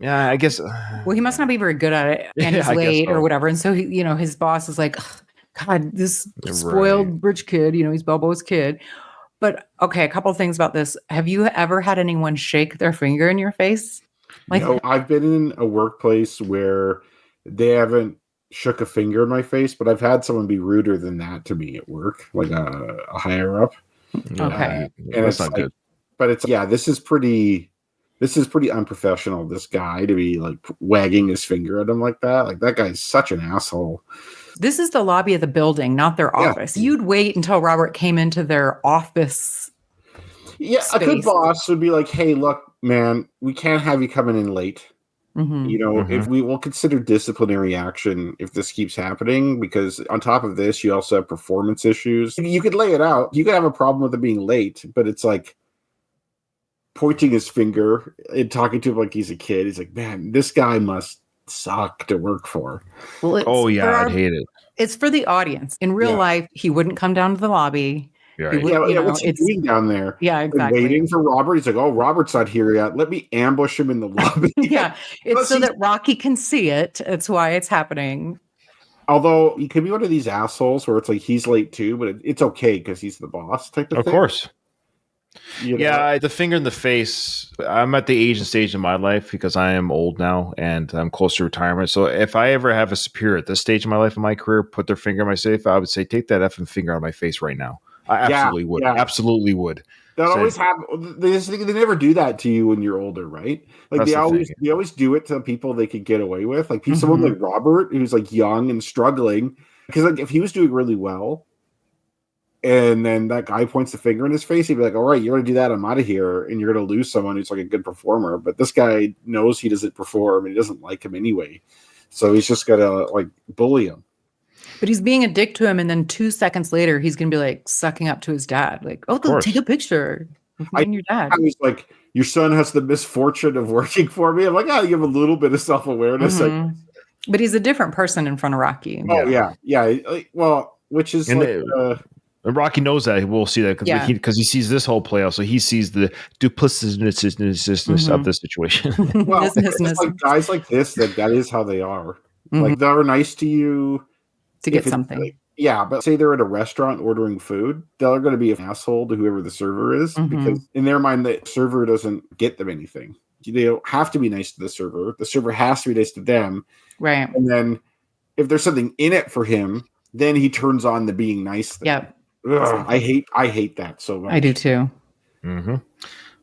Yeah, I guess. Well, he must not be very good at it, and he's late or whatever, and so his boss is like, God, this spoiled rich kid, he's Balboa's kid. But okay, a couple of things about this. Have you ever had anyone shake their finger in your face? Like, no, I've been in a workplace where they haven't shook a finger in my face, but I've had someone be ruder than that to me at work, like a higher up. Okay, and it's not good. But it's this is pretty unprofessional. This guy to be like wagging his finger at him like that. Like that guy's such an asshole. This is the lobby of the building, not their office. You'd wait until Robert came into their office. Yeah, space. A good boss would be like, "Hey, look, man, we can't have you coming in late. If we will consider disciplinary action if this keeps happening, because on top of this, you also have performance issues. You could lay it out. You could have a problem with it being late, but it's like pointing his finger and talking to him like he's a kid. He's like, man, this guy must suck to work for. Well, I'd hate it. It's for the audience. In real life, he wouldn't come down to the lobby. Right. What's he doing down there? Yeah, exactly. Waiting for Robert. He's like, oh, Robert's not here yet. Let me ambush him in the lobby. It's so that Rocky can see it. That's why it's happening. Although he could be one of these assholes where it's like he's late too, but it's okay because he's the boss type of thing. Of course. The finger in the face. I'm at the age and stage in my life because I am old now and I'm close to retirement. So if I ever have a superior at this stage in my life in my career put their finger in my safe, I would say, take that effing finger out of my face right now. I absolutely would. Yeah. Absolutely would. That always happen. They never do that to you when you're older, right? Like they always do it to people they could get away with. Like someone like Robert, who's like young and struggling, because like if he was doing really well, and then that guy points the finger in his face, he'd be like, "All right, you're going to do that. I'm out of here," and you're going to lose someone who's like a good performer. But this guy knows he doesn't perform, and he doesn't like him anyway, so he's just going to like bully him. But he's being a dick to him, and then 2 seconds later, he's going to be like sucking up to his dad. Like, oh, take a picture of me and your dad. I was like, your son has the misfortune of working for me. I'm like, you have a little bit of self-awareness. But he's a different person in front of Rocky. Oh, yeah. Well, which is And like. And Rocky knows that. We'll see that Yeah. because he sees this whole play out. So he sees the duplicitousness of the situation. Well, Business. it's like guys like this that is how they are. Mhm. Like they're nice to you to get if it's something. like- yeah, but say they're at a restaurant ordering food, they're going to be an asshole to whoever the server is because in their mind, the server doesn't get them anything. They don't have to be nice to the server. The server has to be nice to them. Right. And then if there's something in it for him, then he turns on the being nice thing. Yep. Ugh, I hate that so much. I do too. Mm-hmm.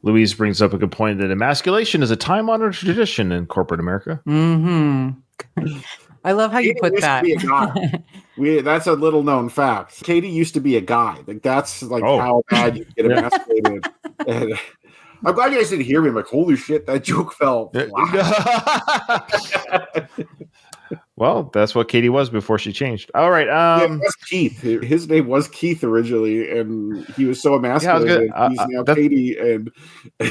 Louise brings up a good point that emasculation is a time-honored tradition in corporate America. Mm-hmm. I love how you put that. That's a little known fact. Katie used to be a guy. Like that's like how bad you get emasculated. And I'm glad you guys didn't hear me. I'm like, holy shit, that joke fell flat. Well, that's what Katie was before she changed. All right. It was Keith. His name was Keith originally, and he was so emasculated. He's now Katie. And I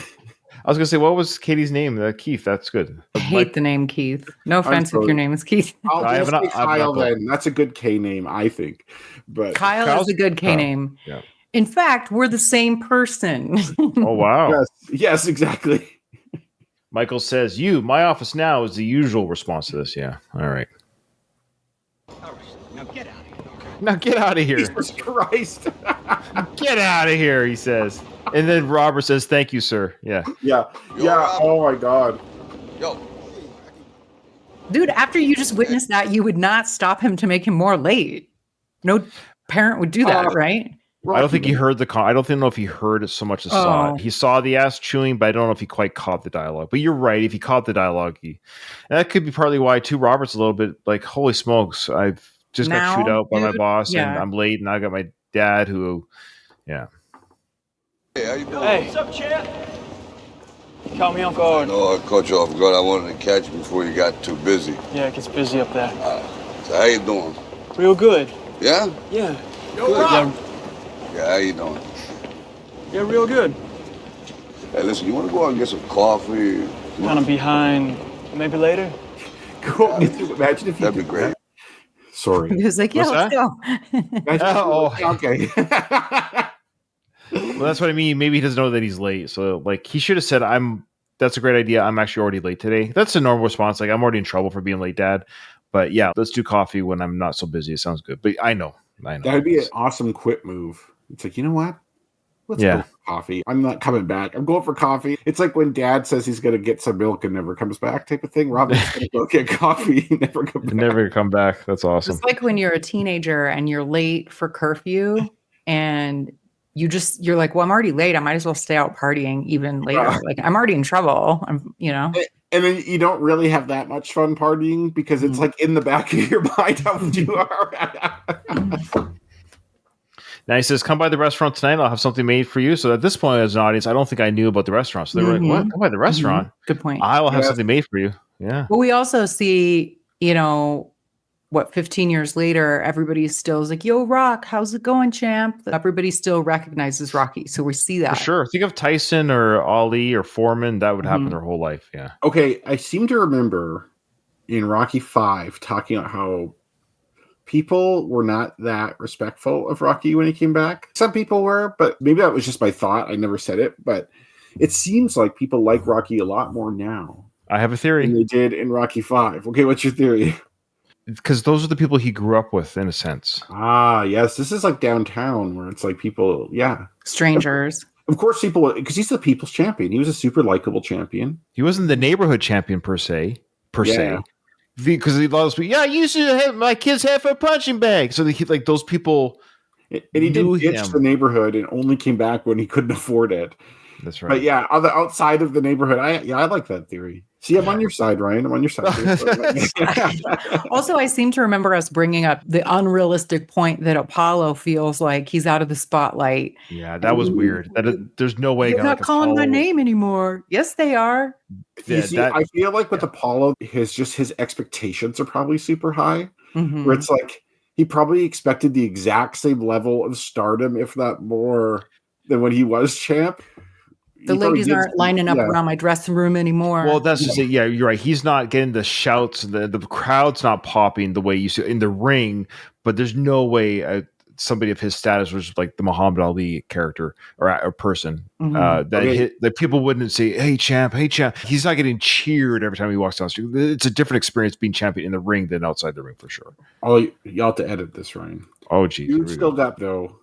was going to say, what was Katie's name? Keith. That's good. I hate the name Keith. No offense if your name is Keith. I'll just say Kyle then. That's a good K name, I think. But Kyle is a good K name. Yeah. In fact, we're the same person. Oh, wow. Yes, exactly. Michael says, my office now is the usual response to this. Yeah. All right. Now get out of here. Now get out of here. Jesus Christ. Get out of here, he says. And then Robert says, thank you, sir. Yeah. Yeah. Yeah. Oh, my God. Yo. Dude, after you just witnessed that, you would not stop him to make him more late. No parent would do that, right? I don't think he heard I don't know if he heard it so much as saw it. He saw the ass chewing, but I don't know if he quite caught the dialogue. But you're right. If he caught the dialogue, and that could be partly why too. Robert's a little bit like, holy smokes, I've just got chewed out by my boss, and I'm late, and I got my dad who, Hey, how you doing? Hey, what's up, champ? You caught me off guard. No, I caught you off guard. I wanted to catch you before you got too busy. Yeah, it gets busy up there. So how you doing? Real good. Yeah? Yeah. Good. Yeah, Yeah, how you doing? yeah, real good. Hey, listen, you want to go out and get some coffee? Kind of behind. Maybe later. Cool. Imagine if you That'd be great. Sorry. He was like, yeah, let's go. Okay. well, that's what I mean. Maybe he doesn't know that he's late. So, like, he should have said, that's a great idea. I'm actually already late today. That's a normal response. Like, I'm already in trouble for being late, Dad. But yeah, let's do coffee when I'm not so busy. It sounds good. But I know. That'd be an awesome quit move. It's like, you know what? Let's go for coffee. I'm not coming back. I'm going for coffee. It's like when Dad says he's going to get some milk and never comes back type of thing. Robin's going to go get coffee and never come back. Never come back. That's awesome. It's like when you're a teenager and you're late for curfew and you're like, well, I'm already late. I might as well stay out partying even later. Like I'm already in trouble. And then you don't really have that much fun partying because it's like in the back of your mind how you are. Now he says, come by the restaurant tonight. I'll have something made for you. So at this point, as an audience, I don't think I knew about the restaurant. So they were like, what? Come by the restaurant? Good point. I will have something made for you. Yeah. Well, we also see, 15 years later, everybody's still like, yo, Rock, how's it going, champ? Everybody still recognizes Rocky. So we see that. For sure. Think of Tyson or Ali or Foreman. That would happen their whole life. Yeah. Okay. I seem to remember in Rocky 5 talking about how people were not that respectful of Rocky when he came back. Some people were, but maybe that was just my thought. I never said it, but it seems like people like Rocky a lot more now. I have a theory. Than they did in Rocky 5. Okay, what's your theory? Because those are the people he grew up with, in a sense. Ah, yes. This is like downtown where it's like people, strangers. Of course, people, because he's the people's champion. He was a super likable champion. He wasn't the neighborhood champion per se. Because he loves people. Yeah, I used to have my kids have a punching bag. So like those people. And he did ditch the neighborhood and only came back when he couldn't afford it. That's right. But yeah, on the outside of the neighborhood, I like that theory. See, I'm on your side, Ryan. I'm on your side. Also, I seem to remember us bringing up the unrealistic point that Apollo feels like he's out of the spotlight. Yeah, that was weird. There's no way. They're not calling my name anymore. Yes, they are. I feel like with Apollo, his expectations are probably super high. Where it's like he probably expected the exact same level of stardom, if not more, than when he was champ. The ladies aren't lining up around my dressing room anymore. Well, that's just it. Yeah, you're right. He's not getting the shouts. The crowd's not popping the way you see in the ring. But there's no way somebody of his status was like the Muhammad Ali character or person that people wouldn't say, "Hey champ, hey champ." He's not getting cheered every time he walks down the street. It's a different experience being champion in the ring than outside the ring for sure. Oh, you have to edit this, Ryan. Oh, geez, you still got though,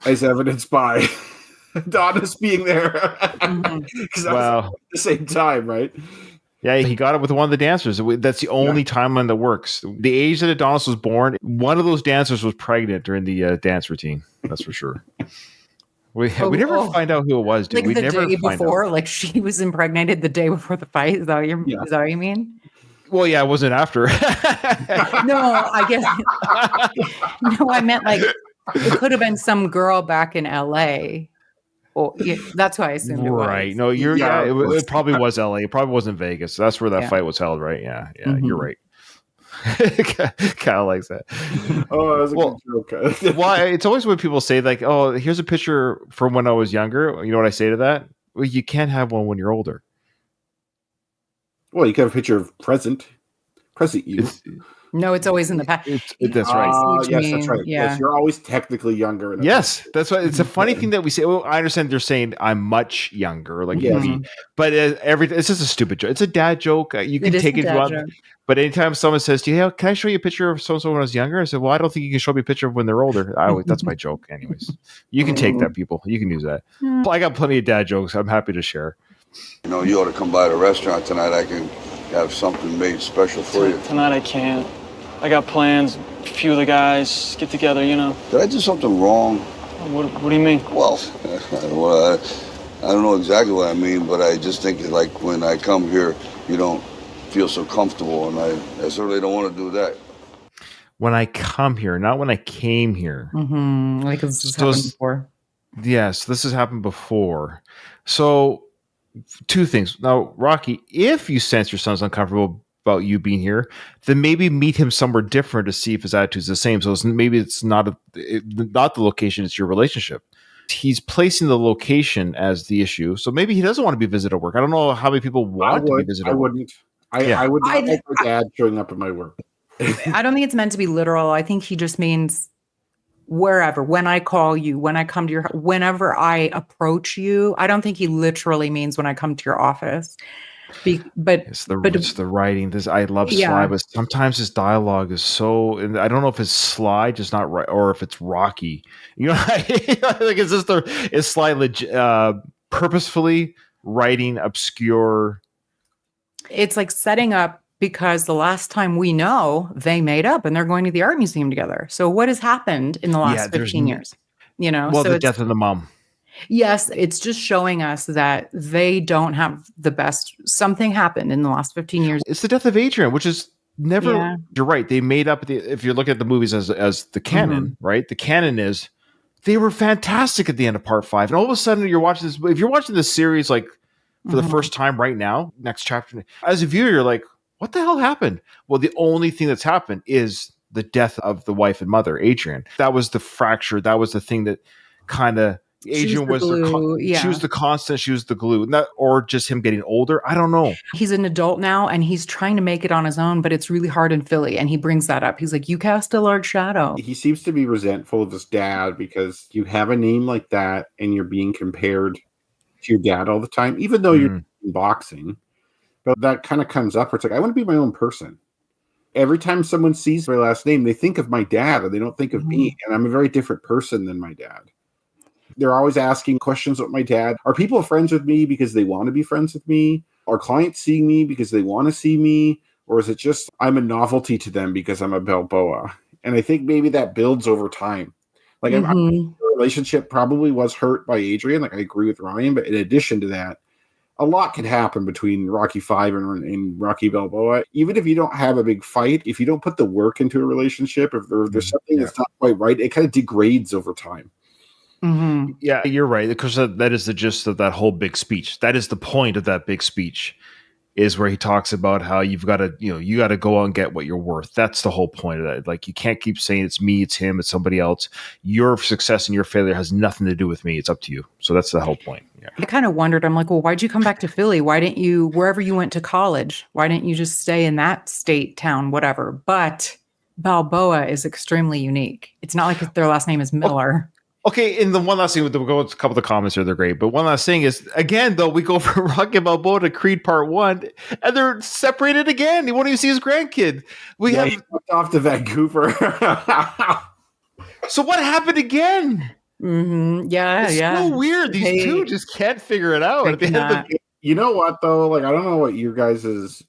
as evidenced by Adonis being there. Because at the same time, right? Yeah, he got it with one of the dancers. That's the only timeline that works. The age that Adonis was born, one of those dancers was pregnant during the dance routine. That's for sure. We never find out who it was, dude. Like we the never day find before, out. like she was impregnated the day before the fight. Is that what you mean? Well, yeah, it wasn't after. No, I guess. No, I meant like it could have been some girl back in LA. Well, yeah, that's why I assumed it was. Right. No, it probably was LA. It probably wasn't Vegas. That's where that fight was held, right? Yeah. You're right. Kyle likes that. Oh, that was a good joke. Well, it's always when people say like, "Oh, here's a picture from when I was younger." You know what I say to that? Well, you can't have one when you're older. Well, you can have a picture of present you. No, it's always in the past. That's right. Yes, that's right. Yeah. Yes, you're always technically younger. Yes, that's why it's a funny thing that we say. Well, I understand they're saying I'm much younger, like me, but it's just a stupid joke. It's a dad joke. You can take it if you want. But anytime someone says to you, "Hey, can I show you a picture of so-and-so when I was younger?" I said, "Well, I don't think you can show me a picture of when they're older." That's my joke, anyways. You can take that, people. You can use that. I got plenty of dad jokes. I'm happy to share. You know, you ought to come by the restaurant tonight. I can have something made special for you. Tonight I can't. I got plans. A few of the guys get together, you know. Did I do something wrong? What do you mean? Well, I don't know exactly what I mean, but I just think that, like, when I come here, you don't feel so comfortable, and I certainly don't want to do that. When I come here, not when I came here. Like this has happened before. Yes, this has happened before. So, two things. Now, Rocky, if you sense your son's uncomfortable about you being here, then maybe meet him somewhere different to see if his attitude's the same. So maybe it's not the location, it's your relationship. He's placing the location as the issue. So maybe he doesn't want to be visited at work. I don't know how many people want to be visited at work. I would not like my dad showing up at my work. I don't think it's meant to be literal. I think he just means wherever, when I call you, when I come to your, whenever I approach you. I don't think he literally means when I come to your office. But it's the writing. I love Sly, but sometimes his dialogue is so. And I don't know if it's Sly, just not right, or if it's Rocky. You know, like is Sly purposefully writing obscure? It's like setting up because the last time we know, they made up and they're going to the art museum together. So what has happened in the last 15 years? You know, well, the death of the mom. Yes, it's just showing us that they don't have the best. Something happened in the last 15 years. It's the death of Adrian, which is never. Yeah. You're right. They made up if you're looking at the movies as the canon, right? The canon is they were fantastic at the end of part 5, and all of a sudden you're watching this. If you're watching this series like for the first time right now, next chapter, as a viewer, you're like, what the hell happened? Well, the only thing that's happened is the death of the wife and mother, Adrian. That was the fracture. That was the thing that kind of. Adrian was she was the constant, she was the glue, or just him getting older. I don't know. He's an adult now and he's trying to make it on his own, but it's really hard in Philly. And he brings that up. He's like, you cast a large shadow. He seems to be resentful of his dad because you have a name like that and you're being compared to your dad all the time, even though you're in boxing. But that kind of comes up where it's like, I want to be my own person. Every time someone sees my last name, they think of my dad and they don't think of me. And I'm a very different person than my dad. They're always asking questions about my dad. Are people friends with me because they want to be friends with me? Are clients seeing me because they want to see me? Or is it just I'm a novelty to them because I'm a Balboa? And I think maybe that builds over time. Like the relationship probably was hurt by Adrian. Like I agree with Ryan. But in addition to that, a lot can happen between Rocky 5 and Rocky Balboa. Even if you don't have a big fight, if you don't put the work into a relationship, if there's something that's not quite right, it kind of degrades over time. Yeah, you're right. Because that is the gist of that whole big speech. That is the point of that big speech. is where he talks about how you got to go out and get what you're worth. That's the whole point of that. Like, you can't keep saying it's me, it's him, it's somebody else. Your success and your failure has nothing to do with me. It's up to you. So that's the whole point. Yeah. I kind of wondered, I'm like, well, why'd you come back to Philly? Why didn't you, wherever you went to college, why didn't you just stay in that state, town, whatever? But Balboa is extremely unique. It's not like their last name is Miller. Okay, and the one last thing, we'll go with a couple of the comments here, they're great. But one last thing is, again, though, we go from Rocky Balboa to Creed Part 1, and they're separated again. He won't even see his grandkid. He went off to Vancouver. So what happened again? Mm-hmm. Yeah, it's so weird. These two just can't figure it out. At the end of the- You know what, though? Like, I don't know what your guys'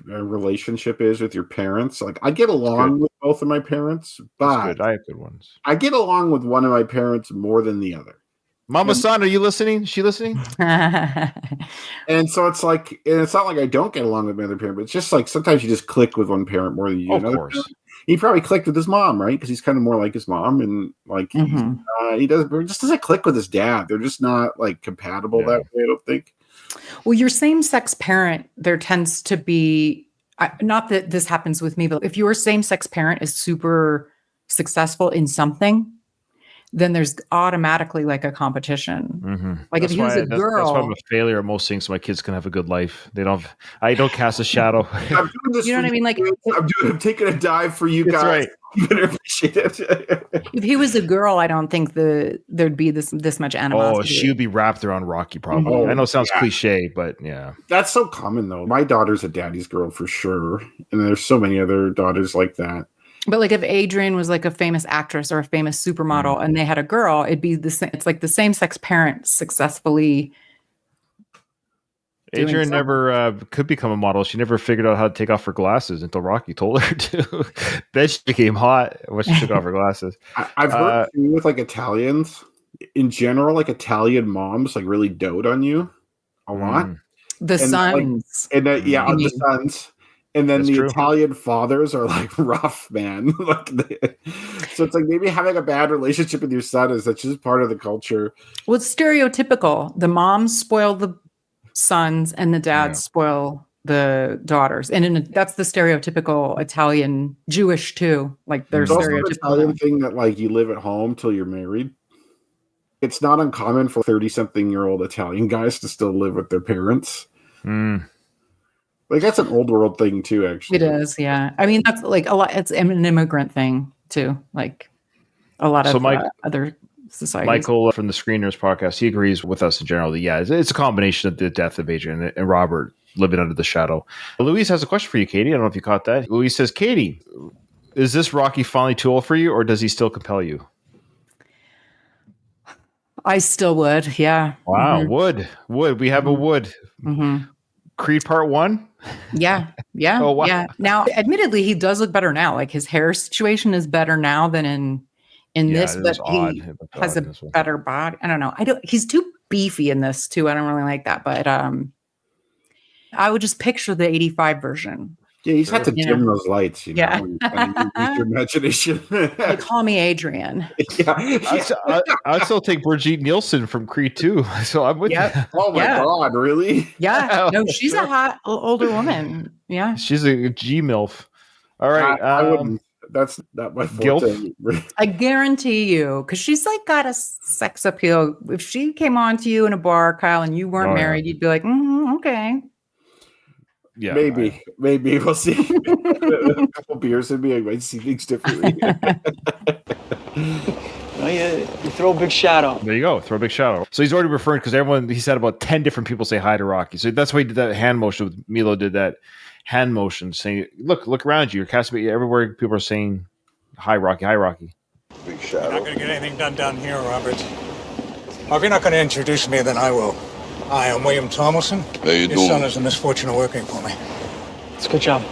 relationship is with your parents. Like, I get along with both of my parents, but I have good ones. I get along with one of my parents more than the other. Mama San, are you listening? Is she listening? And so it's like, and it's not like I don't get along with my other parent, but it's just like sometimes you just click with one parent more than you do of another course. parent. He probably clicked with his mom, right? Because he's kind of more like his mom, and like he just doesn't click with his dad. They're just not like compatible that way, I don't think. Well, your same-sex parent, there tends to be, not that this happens with me, but if your same-sex parent is super successful in something, then there's automatically like a competition. Mm-hmm. Like that's if he was a girl. That's why I'm a failure at most things, so my kids can have a good life. I don't cast a shadow. I'm doing this, you know what I mean? Like I'm taking a dive for you guys. Right. You better appreciate it. If he was a girl, I don't think there'd be this much animosity. Oh, she would be wrapped around Rocky, probably. Mm-hmm. I know it sounds cliche, but yeah. That's so common, though. My daughter's a daddy's girl for sure. And there's so many other daughters like that. But like if Adrian was like a famous actress or a famous supermodel and they had a girl, it'd be the same. It's like the same sex parent successfully. Adrian never could become a model. She never figured out how to take off her glasses until Rocky told her to. Then she became hot when she took off her glasses. I've heard too, with like Italians in general, like Italian moms like really dote on you a lot. The sons. Like, and the sons. And then the Italian fathers are like rough, man. So it's like maybe having a bad relationship with your son is that's just part of the culture. Well, it's stereotypical. The moms spoil the sons and the dads spoil the daughters. And that's the stereotypical Italian, Jewish too. Like there's stereotypical Italian thing that like you live at home till you're married. It's not uncommon for 30-something-year-old Italian guys to still live with their parents. Like that's an old world thing too, actually. It is, yeah. I mean, that's like a lot. It's an immigrant thing too. Like a lot of other societies. Michael from the Screeners podcast, he agrees with us in general that it's a combination of the death of Adrian and Robert living under the shadow. Louise has a question for you, Katie. I don't know if you caught that. Louise says, Katie, is this Rocky finally too old for you, or does he still compel you? I still would, yeah. Wow, would. We have a would. Creed Part 1? Yeah. Oh, wow. Yeah. Now, admittedly, he does look better now. Like his hair situation is better now than in this, but he has a better body. I don't know. He's too beefy in this too. I don't really like that, but I would just picture the 85 version. Yeah, you just have to dim those lights, you know, and use your imagination. They call me Adrian. I'd still take Brigitte Nielsen from Creed 2. So I'm with you. Oh my God, really? Yeah. No, she's a hot older woman. Yeah. She's a G-MILF. All right. I wouldn't. That's not my forte. I guarantee you, because she's like got a sex appeal. If she came on to you in a bar, Kyle, and you weren't married, you'd be like, okay. Yeah, maybe we'll see. A couple beers and I might see things differently. You throw a big shadow. There you go. Throw a big shadow. So he's already referring because he said about 10 different people say hi to Rocky. So that's why he did that hand motion. With Milo did that hand motion saying, look around you. You're casting everywhere. People are saying hi, Rocky. Hi, Rocky. Big shadow. You're not going to get anything done down here, Robert. Well, if you're not going to introduce me, then I will. Hi, I'm William Thomason. How you doing? Your son has the misfortune of working for me. It's a good job.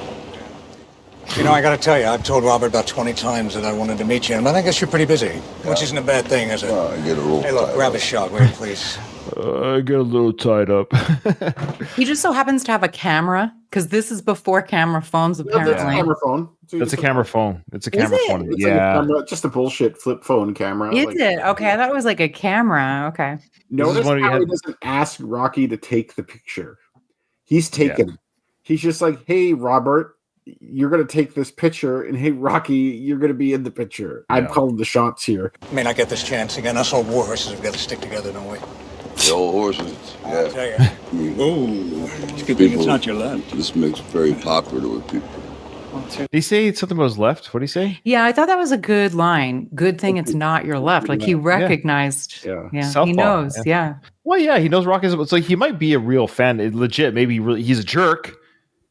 You know, I got to tell you, I've told Robert about 20 times that I wanted to meet you, and I guess you're pretty busy, which isn't a bad thing, is it? I get a little Hey, look, grab a shot, will you, please? I get a little tied up. He just so happens to have a camera, because this is before camera phones, apparently. That's a camera phone. That's a camera phone. It's a camera phone. It's like a camera, just a bullshit flip phone camera. Is it? Okay, I thought it was like a camera. Okay. Notice how he doesn't ask Rocky to take the picture. He's taken. He's just like, hey, Robert, you're going to take this picture, and hey, Rocky, you're going to be in the picture. I'm calling the shots here. May not get this chance again. Us old war horses have got to stick together, don't we? The old horses. I'll tell you. Whoa. It's a good thing it's not your left. This makes very popular with people. Did he say something about his left? What did he say? Yeah, I thought that was a good line. Good thing it's not your left. Like he recognized. Yeah. He Southpaw, knows. Yeah. Well, yeah, he knows Rocky. So he might be a real fan. Legit, maybe he's a jerk.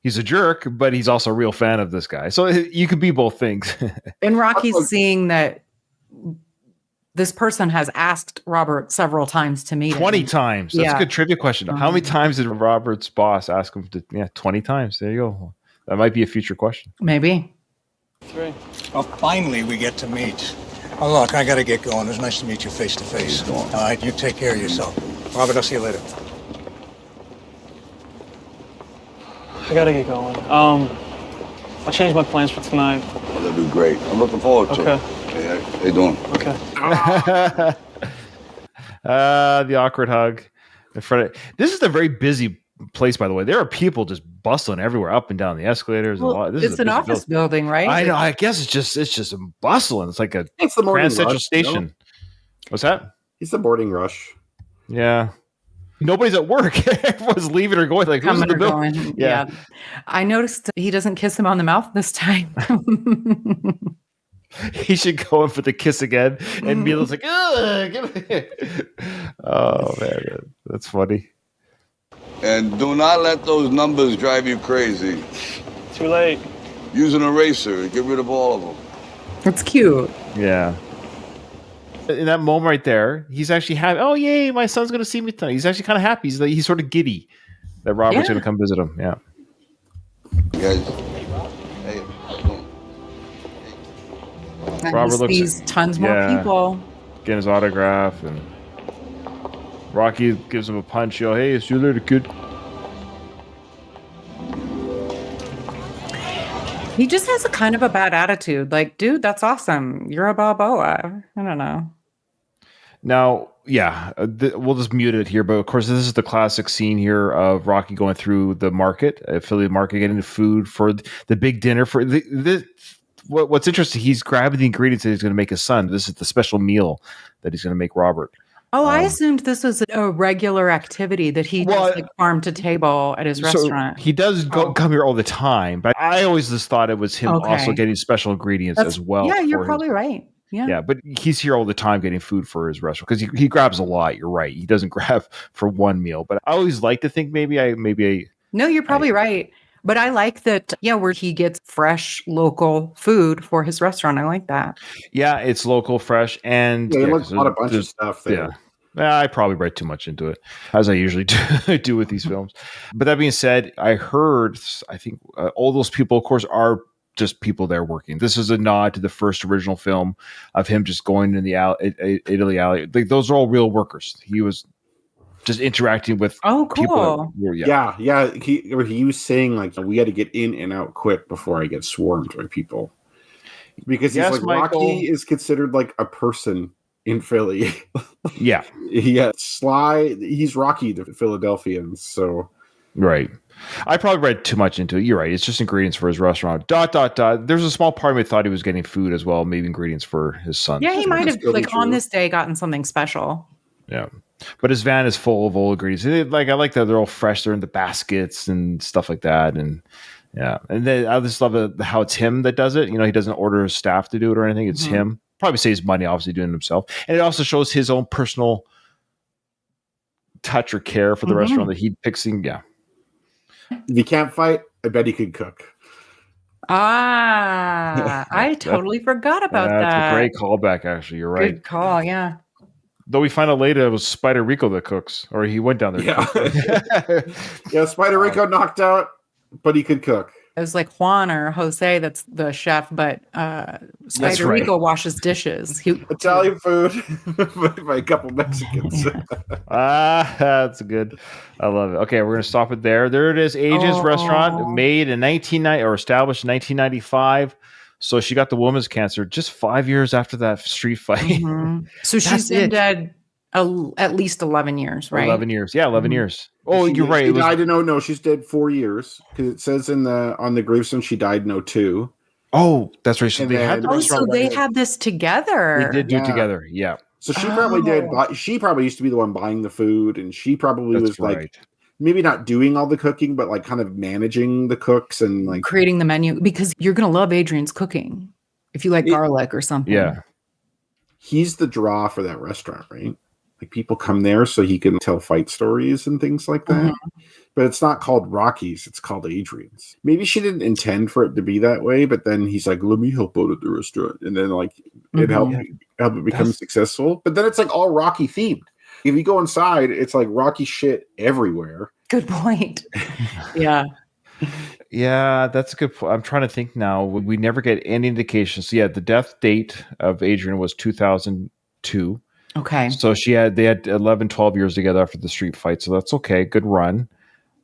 He's a jerk, but he's also a real fan of this guy. So you could be both things. And Rocky's seeing that this person has asked Robert several times to meet 20 him. times. That's a good trivia question. How many times did Robert's boss ask him to? Yeah, 20 times. There you go. That might be a future question. Maybe. 3. Well, finally we get to meet. Oh, look, I got to get going. It was nice to meet you face to face. All right, you take care of yourself. Robert, I'll see you later. I gotta get going. I'll change my plans for tonight. Well, that'd be great. I'm looking forward to it. Hey, how you doing? Okay. The awkward hug in front of. This is a very busy place, by the way. There are people just bustling everywhere, up and down the escalators. Well, it's an office building, right? I know. I guess it's just bustling. It's like It's the morning Grand Central rush, Station. you know? What's that? It's the boarding rush. Yeah. Nobody's at work. Everyone's leaving or going. Like, who's in the building? Going. Yeah. I noticed he doesn't kiss him on the mouth this time. He should go in for the kiss again. And Mila's like, ugh. Oh, man. That's funny. And do not let those numbers drive you crazy. Too late. Use an eraser. Get rid of all of them. That's cute. Yeah. In that moment right there, he's actually happy. Oh, yay, my son's going to see me tonight. He's actually kind of happy. He's sort of giddy that Robert's going to come visit him. Yeah. You guys. Hey, how's it going? And Robert he sees tons more people. Getting his autograph, and Rocky gives him a punch. Yo, hey, see you later, kid. He just has a kind of a bad attitude. Like, dude, that's awesome. You're a Balboa. I don't know. Now, yeah, we'll just mute it here. But of course, this is the classic scene here of Rocky going through the market, affiliate market, getting the food for the big dinner. For what's interesting, he's grabbing the ingredients that he's going to make his son. This is the special meal that he's going to make Robert. Oh, I assumed this was a regular activity that he does, like farm to table at his restaurant. He does come here all the time, but I always just thought it was him also getting special ingredients as well. Yeah, you're probably right. Yeah, but he's here all the time getting food for his restaurant because he grabs a lot. You're right. He doesn't grab for one meal, but I always like to think maybe I. No, you're probably right. But I like that, where he gets fresh local food for his restaurant. I like that. Yeah, it's local, fresh, and he looks a bunch of stuff there. Yeah. I probably read too much into it, as I usually do with these films. But that being said, I think all those people, of course, are just people there working. This is a nod to the first original film of him just going in the Italy alley. Like, those are all real workers. He was just interacting with people. Yeah. He was saying, like, we had to get in and out quick before I get swarmed by people. Because he's like, Michael. Rocky is considered like a person in Philly. Yeah. Sly, he's Rocky to Philadelphians, so. Right. I probably read too much into it. You're right. It's just ingredients for his restaurant. ... There's a small part of me that thought he was getting food as well, maybe ingredients for his son. Yeah, he might have, on this day, gotten something special. Yeah. But his van is full of old ingredients. I like that they're all fresh. They're in the baskets and stuff like that. And yeah. And then I just love how it's him that does it. He doesn't order his staff to do it or anything. It's him. Probably saves money, obviously, doing it himself. And it also shows his own personal touch or care for the restaurant that he picks. Yeah. If he can't fight, I bet he could cook. I totally forgot about that. That's a great callback, actually. You're right. Good call, yeah. Though we find out later it was Spider Rico that cooks, or he went down there. Yeah, Spider Rico knocked out, but he could cook. It was like Juan or Jose that's the chef, but Spider Rico washes dishes. Italian food by a couple Mexicans. That's good. I love it. Okay, we're going to stop it there. There it is. Adrian's restaurant, made in 1990 or established in 1995. So she got the woman's cancer just 5 years after that street fight. So she's been dead at least 11 years, right? 11 years. Yeah, 11 years. Oh, She you're right. She It was, died in no, she's dead 4 years because it says on the gravestone she died in '02. oh, that's right. So And they had the then- Oh, so restaurant. they had this together. They did do it Yeah. together. Yeah, So she probably did. Oh. She probably used to be the one buying the food, and she probably that's was like right. maybe not doing all the cooking, but like kind of managing the cooks and like Creating the menu, because you're going to love Adrian's cooking if you like garlic or something. Yeah. he's the draw for that restaurant, right? Like people come there so he can tell fight stories and things like that. But it's not called Rocky's, it's called Adrian's. Maybe she didn't intend for it to be that way, but then he's like, let me help out at the restaurant. And then like it helped it become successful. But then it's like all Rocky themed. If you go inside, it's like Rocky shit everywhere. Good point. Yeah. Yeah, that's a good point. I'm trying to think now. We never get any indications. So yeah, the death date of Adrian was 2002. Okay. So they had 11, 12 years together after the street fight. So that's okay. Good run.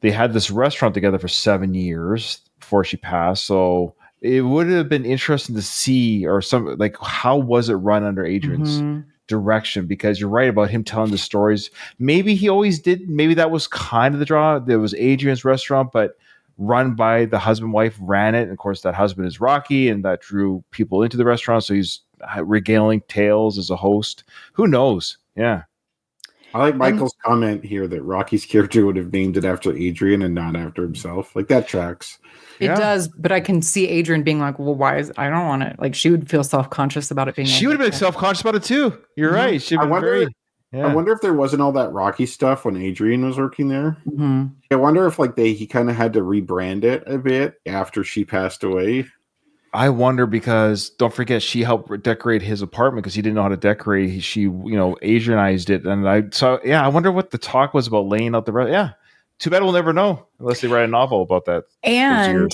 They had this restaurant together for 7 years before she passed. So it would have been interesting to see, or some like, how was it run under Adrian's direction? Because you're right about him telling the stories. Maybe he always did. Maybe that was kind of the draw. There was Adrian's restaurant, but run by the husband, wife ran it. And of course, that husband is Rocky, and that drew people into the restaurant. So he's regaling tales as a host. Who knows? Yeah. I like Michael's comment here that Rocky's character would have named it after Adrian and not after himself. Like that tracks. It does, but I can see Adrian being like, well, why is I don't want it. Like she would feel self-conscious about it being She like would have been that. self-conscious about it too. You're right. She'd I been wonder, very, I wonder if there wasn't all that Rocky stuff when Adrian was working there. Mm-hmm. I wonder if like he kind of had to rebrand it a bit after she passed away. I wonder, because don't forget, she helped decorate his apartment because he didn't know how to decorate. She, Asianized it. And I wonder what the talk was about laying out the rest. Yeah. Too bad we'll never know unless they write a novel about that. And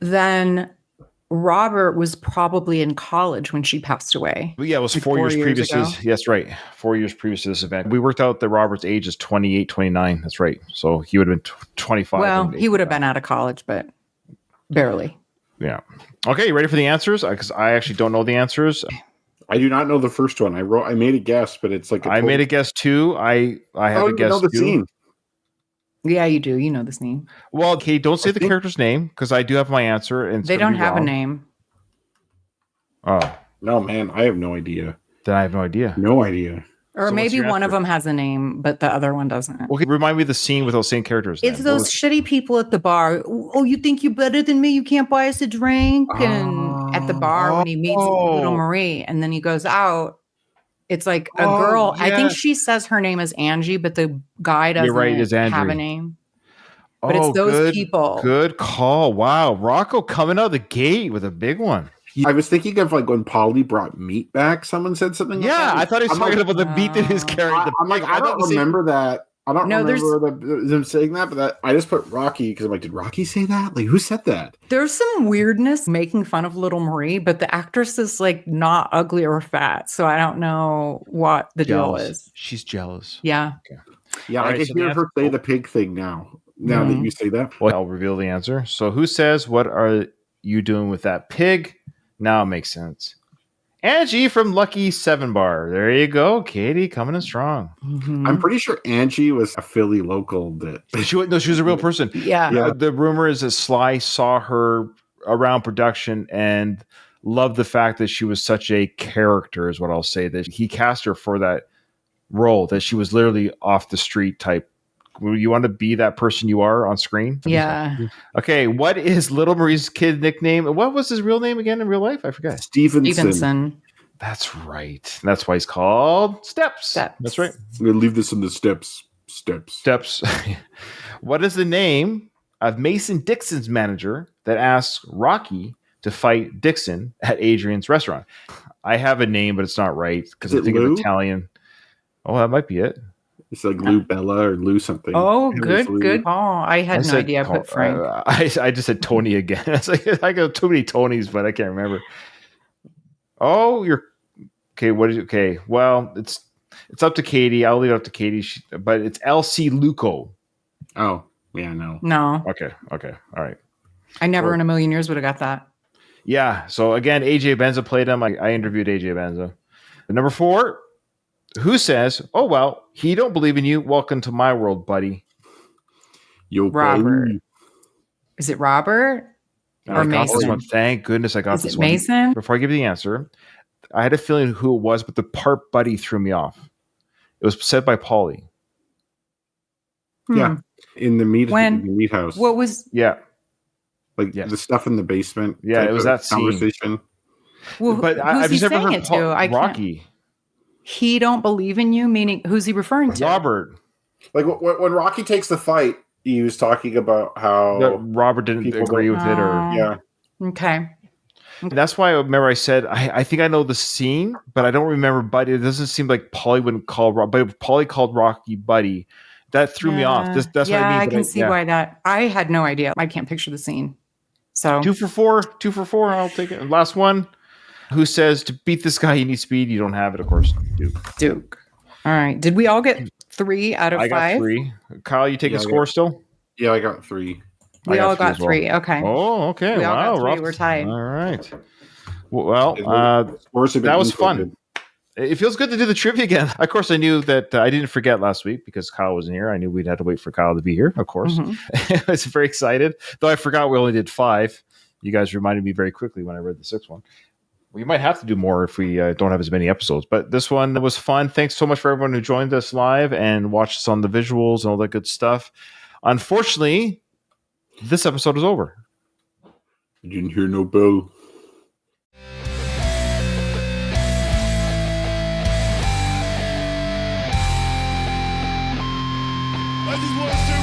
then Robert was probably in college when she passed away. But yeah, it was Like 4 years previous to ago. this. Yes, right. 4 years previous to this event. We worked out that Robert's age is 28, 29. That's right. So he would have been 25. Well, he would have been out of college, but barely. Yeah. Okay, you ready for the answers? Because I actually don't know the answers. I do not know the first one. I made a guess, but it's like I made a guess too. I have a guess know the too. scene. Yeah, you do. You know this name. Well, okay, don't say the character's name because I do have my answer. And it's They gonna don't be have a wrong. name. Oh, No, man, I have no idea. then I have no idea. No idea. Or So what's maybe your one of answer? them has a name, but the other one doesn't. Okay, remind me of the scene with those same characters. It's then. those shitty people at the bar. Oh, you think you're better than me? You can't buy us a drink. And at the bar when he meets little Marie and then he goes out, it's like a girl. I think she says her name is Angie, but the guy doesn't is have a Andrew. name. But it's those people. Good call. Wow, Rocco coming out of the gate with a big one. I was thinking of like when Polly brought meat back. Someone said something. like Yeah, that. I thought he was I'm talking like, about the meat that is carrying. I'm like, I don't remember that. I don't remember them saying that, but that I just put Rocky because I'm like, did Rocky say that? Like, who said that? There's some weirdness making fun of little Marie, but the actress is like not ugly or fat. So I don't know what the deal is. She's jealous. Yeah. Yeah, All I right, can so the hear her answer- say the pig thing now. Now that you say that, Well, I'll reveal the answer. So who says, what are you doing with that pig? Now it makes sense. Angie from Lucky 7 Bar. There you go. Katie coming in strong. I'm pretty sure Angie was a Philly local. She was a real person. Yeah. The rumor is that Sly saw her around production and loved the fact that she was such a character, is what I'll say. That he cast her for that role, that she was literally off the street type. You want to be that person you are on screen? Yeah. Okay, what is Little Marie's kid nickname? What was his real name again in real life? I forgot. Stevenson. That's right. That's why he's called Steps. That's right. I'm gonna leave this in the steps. Steps. What is the name of Mason Dixon's manager that asks Rocky to fight Dixon at Adrian's restaurant? I have a name, but it's not right because Is I it think Lou? it's Italian. Oh, that might be it. It's like Lou Bella or Lou something. Oh, Henry's good, Lou. good. Oh, I had no said idea. I put Frank. I just said Tony again. It's like I got too many Tonys, but I can't remember. Oh, you're okay. What is okay? Well, it's up to Katie. I'll leave it up to Katie. But it's LC Luco. Oh, yeah, no. No, Okay. All right. I never in a million years would have got that. Yeah. So again, AJ Benza played him. I interviewed AJ Benza. Number 4. Who says, "Oh well, he don't believe in you. Welcome to my world, buddy." Yo, Robert. buddy. Is it Robert or I got this Mason? one. Thank goodness I got Is this it one. Mason? Before I give you the answer, I had a feeling who it was, but the part "buddy" threw me off. It was said by Paulie. Yeah, in the meat house. What was? Yeah, the stuff in the basement. Yeah, it was that conversation. Well, but who's I've he just never saying heard it to? I can't. Rocky. He don't believe in you. Meaning, who's he referring to? Robert. Like when Rocky takes the fight, he was talking about how That Robert didn't agree with it, or yeah. Okay. That's why I remember I said I think I know the scene, but I don't remember Buddy. It doesn't seem like Paulie wouldn't call but Paulie called Rocky Buddy. That threw me off. That's what I mean. I can see why that. I had no idea. I can't picture the scene. So 2 for 4. I'll take it. Last one. Who says to beat this guy you need speed? You don't have it, of course. Duke. All right. Did we all get 3 out of 5? I got 3. Kyle, you taking score still? Yeah, I got 3. We all got 3. Okay. Oh, okay. We all Wow, got 3. rough. We're tied. All right. Well, that was fun. It feels good to do the trivia again. Of course, I knew that I didn't forget last week because Kyle wasn't here. I knew we'd have to wait for Kyle to be here, of course. I was very excited, though I forgot we only did 5. You guys reminded me very quickly when I read the 6th one. We might have to do more if we don't have as many episodes, but this one was fun. Thanks so much for everyone who joined us live and watched us on the visuals and all that good stuff. Unfortunately, this episode is over. I didn't hear no bell. I just want to say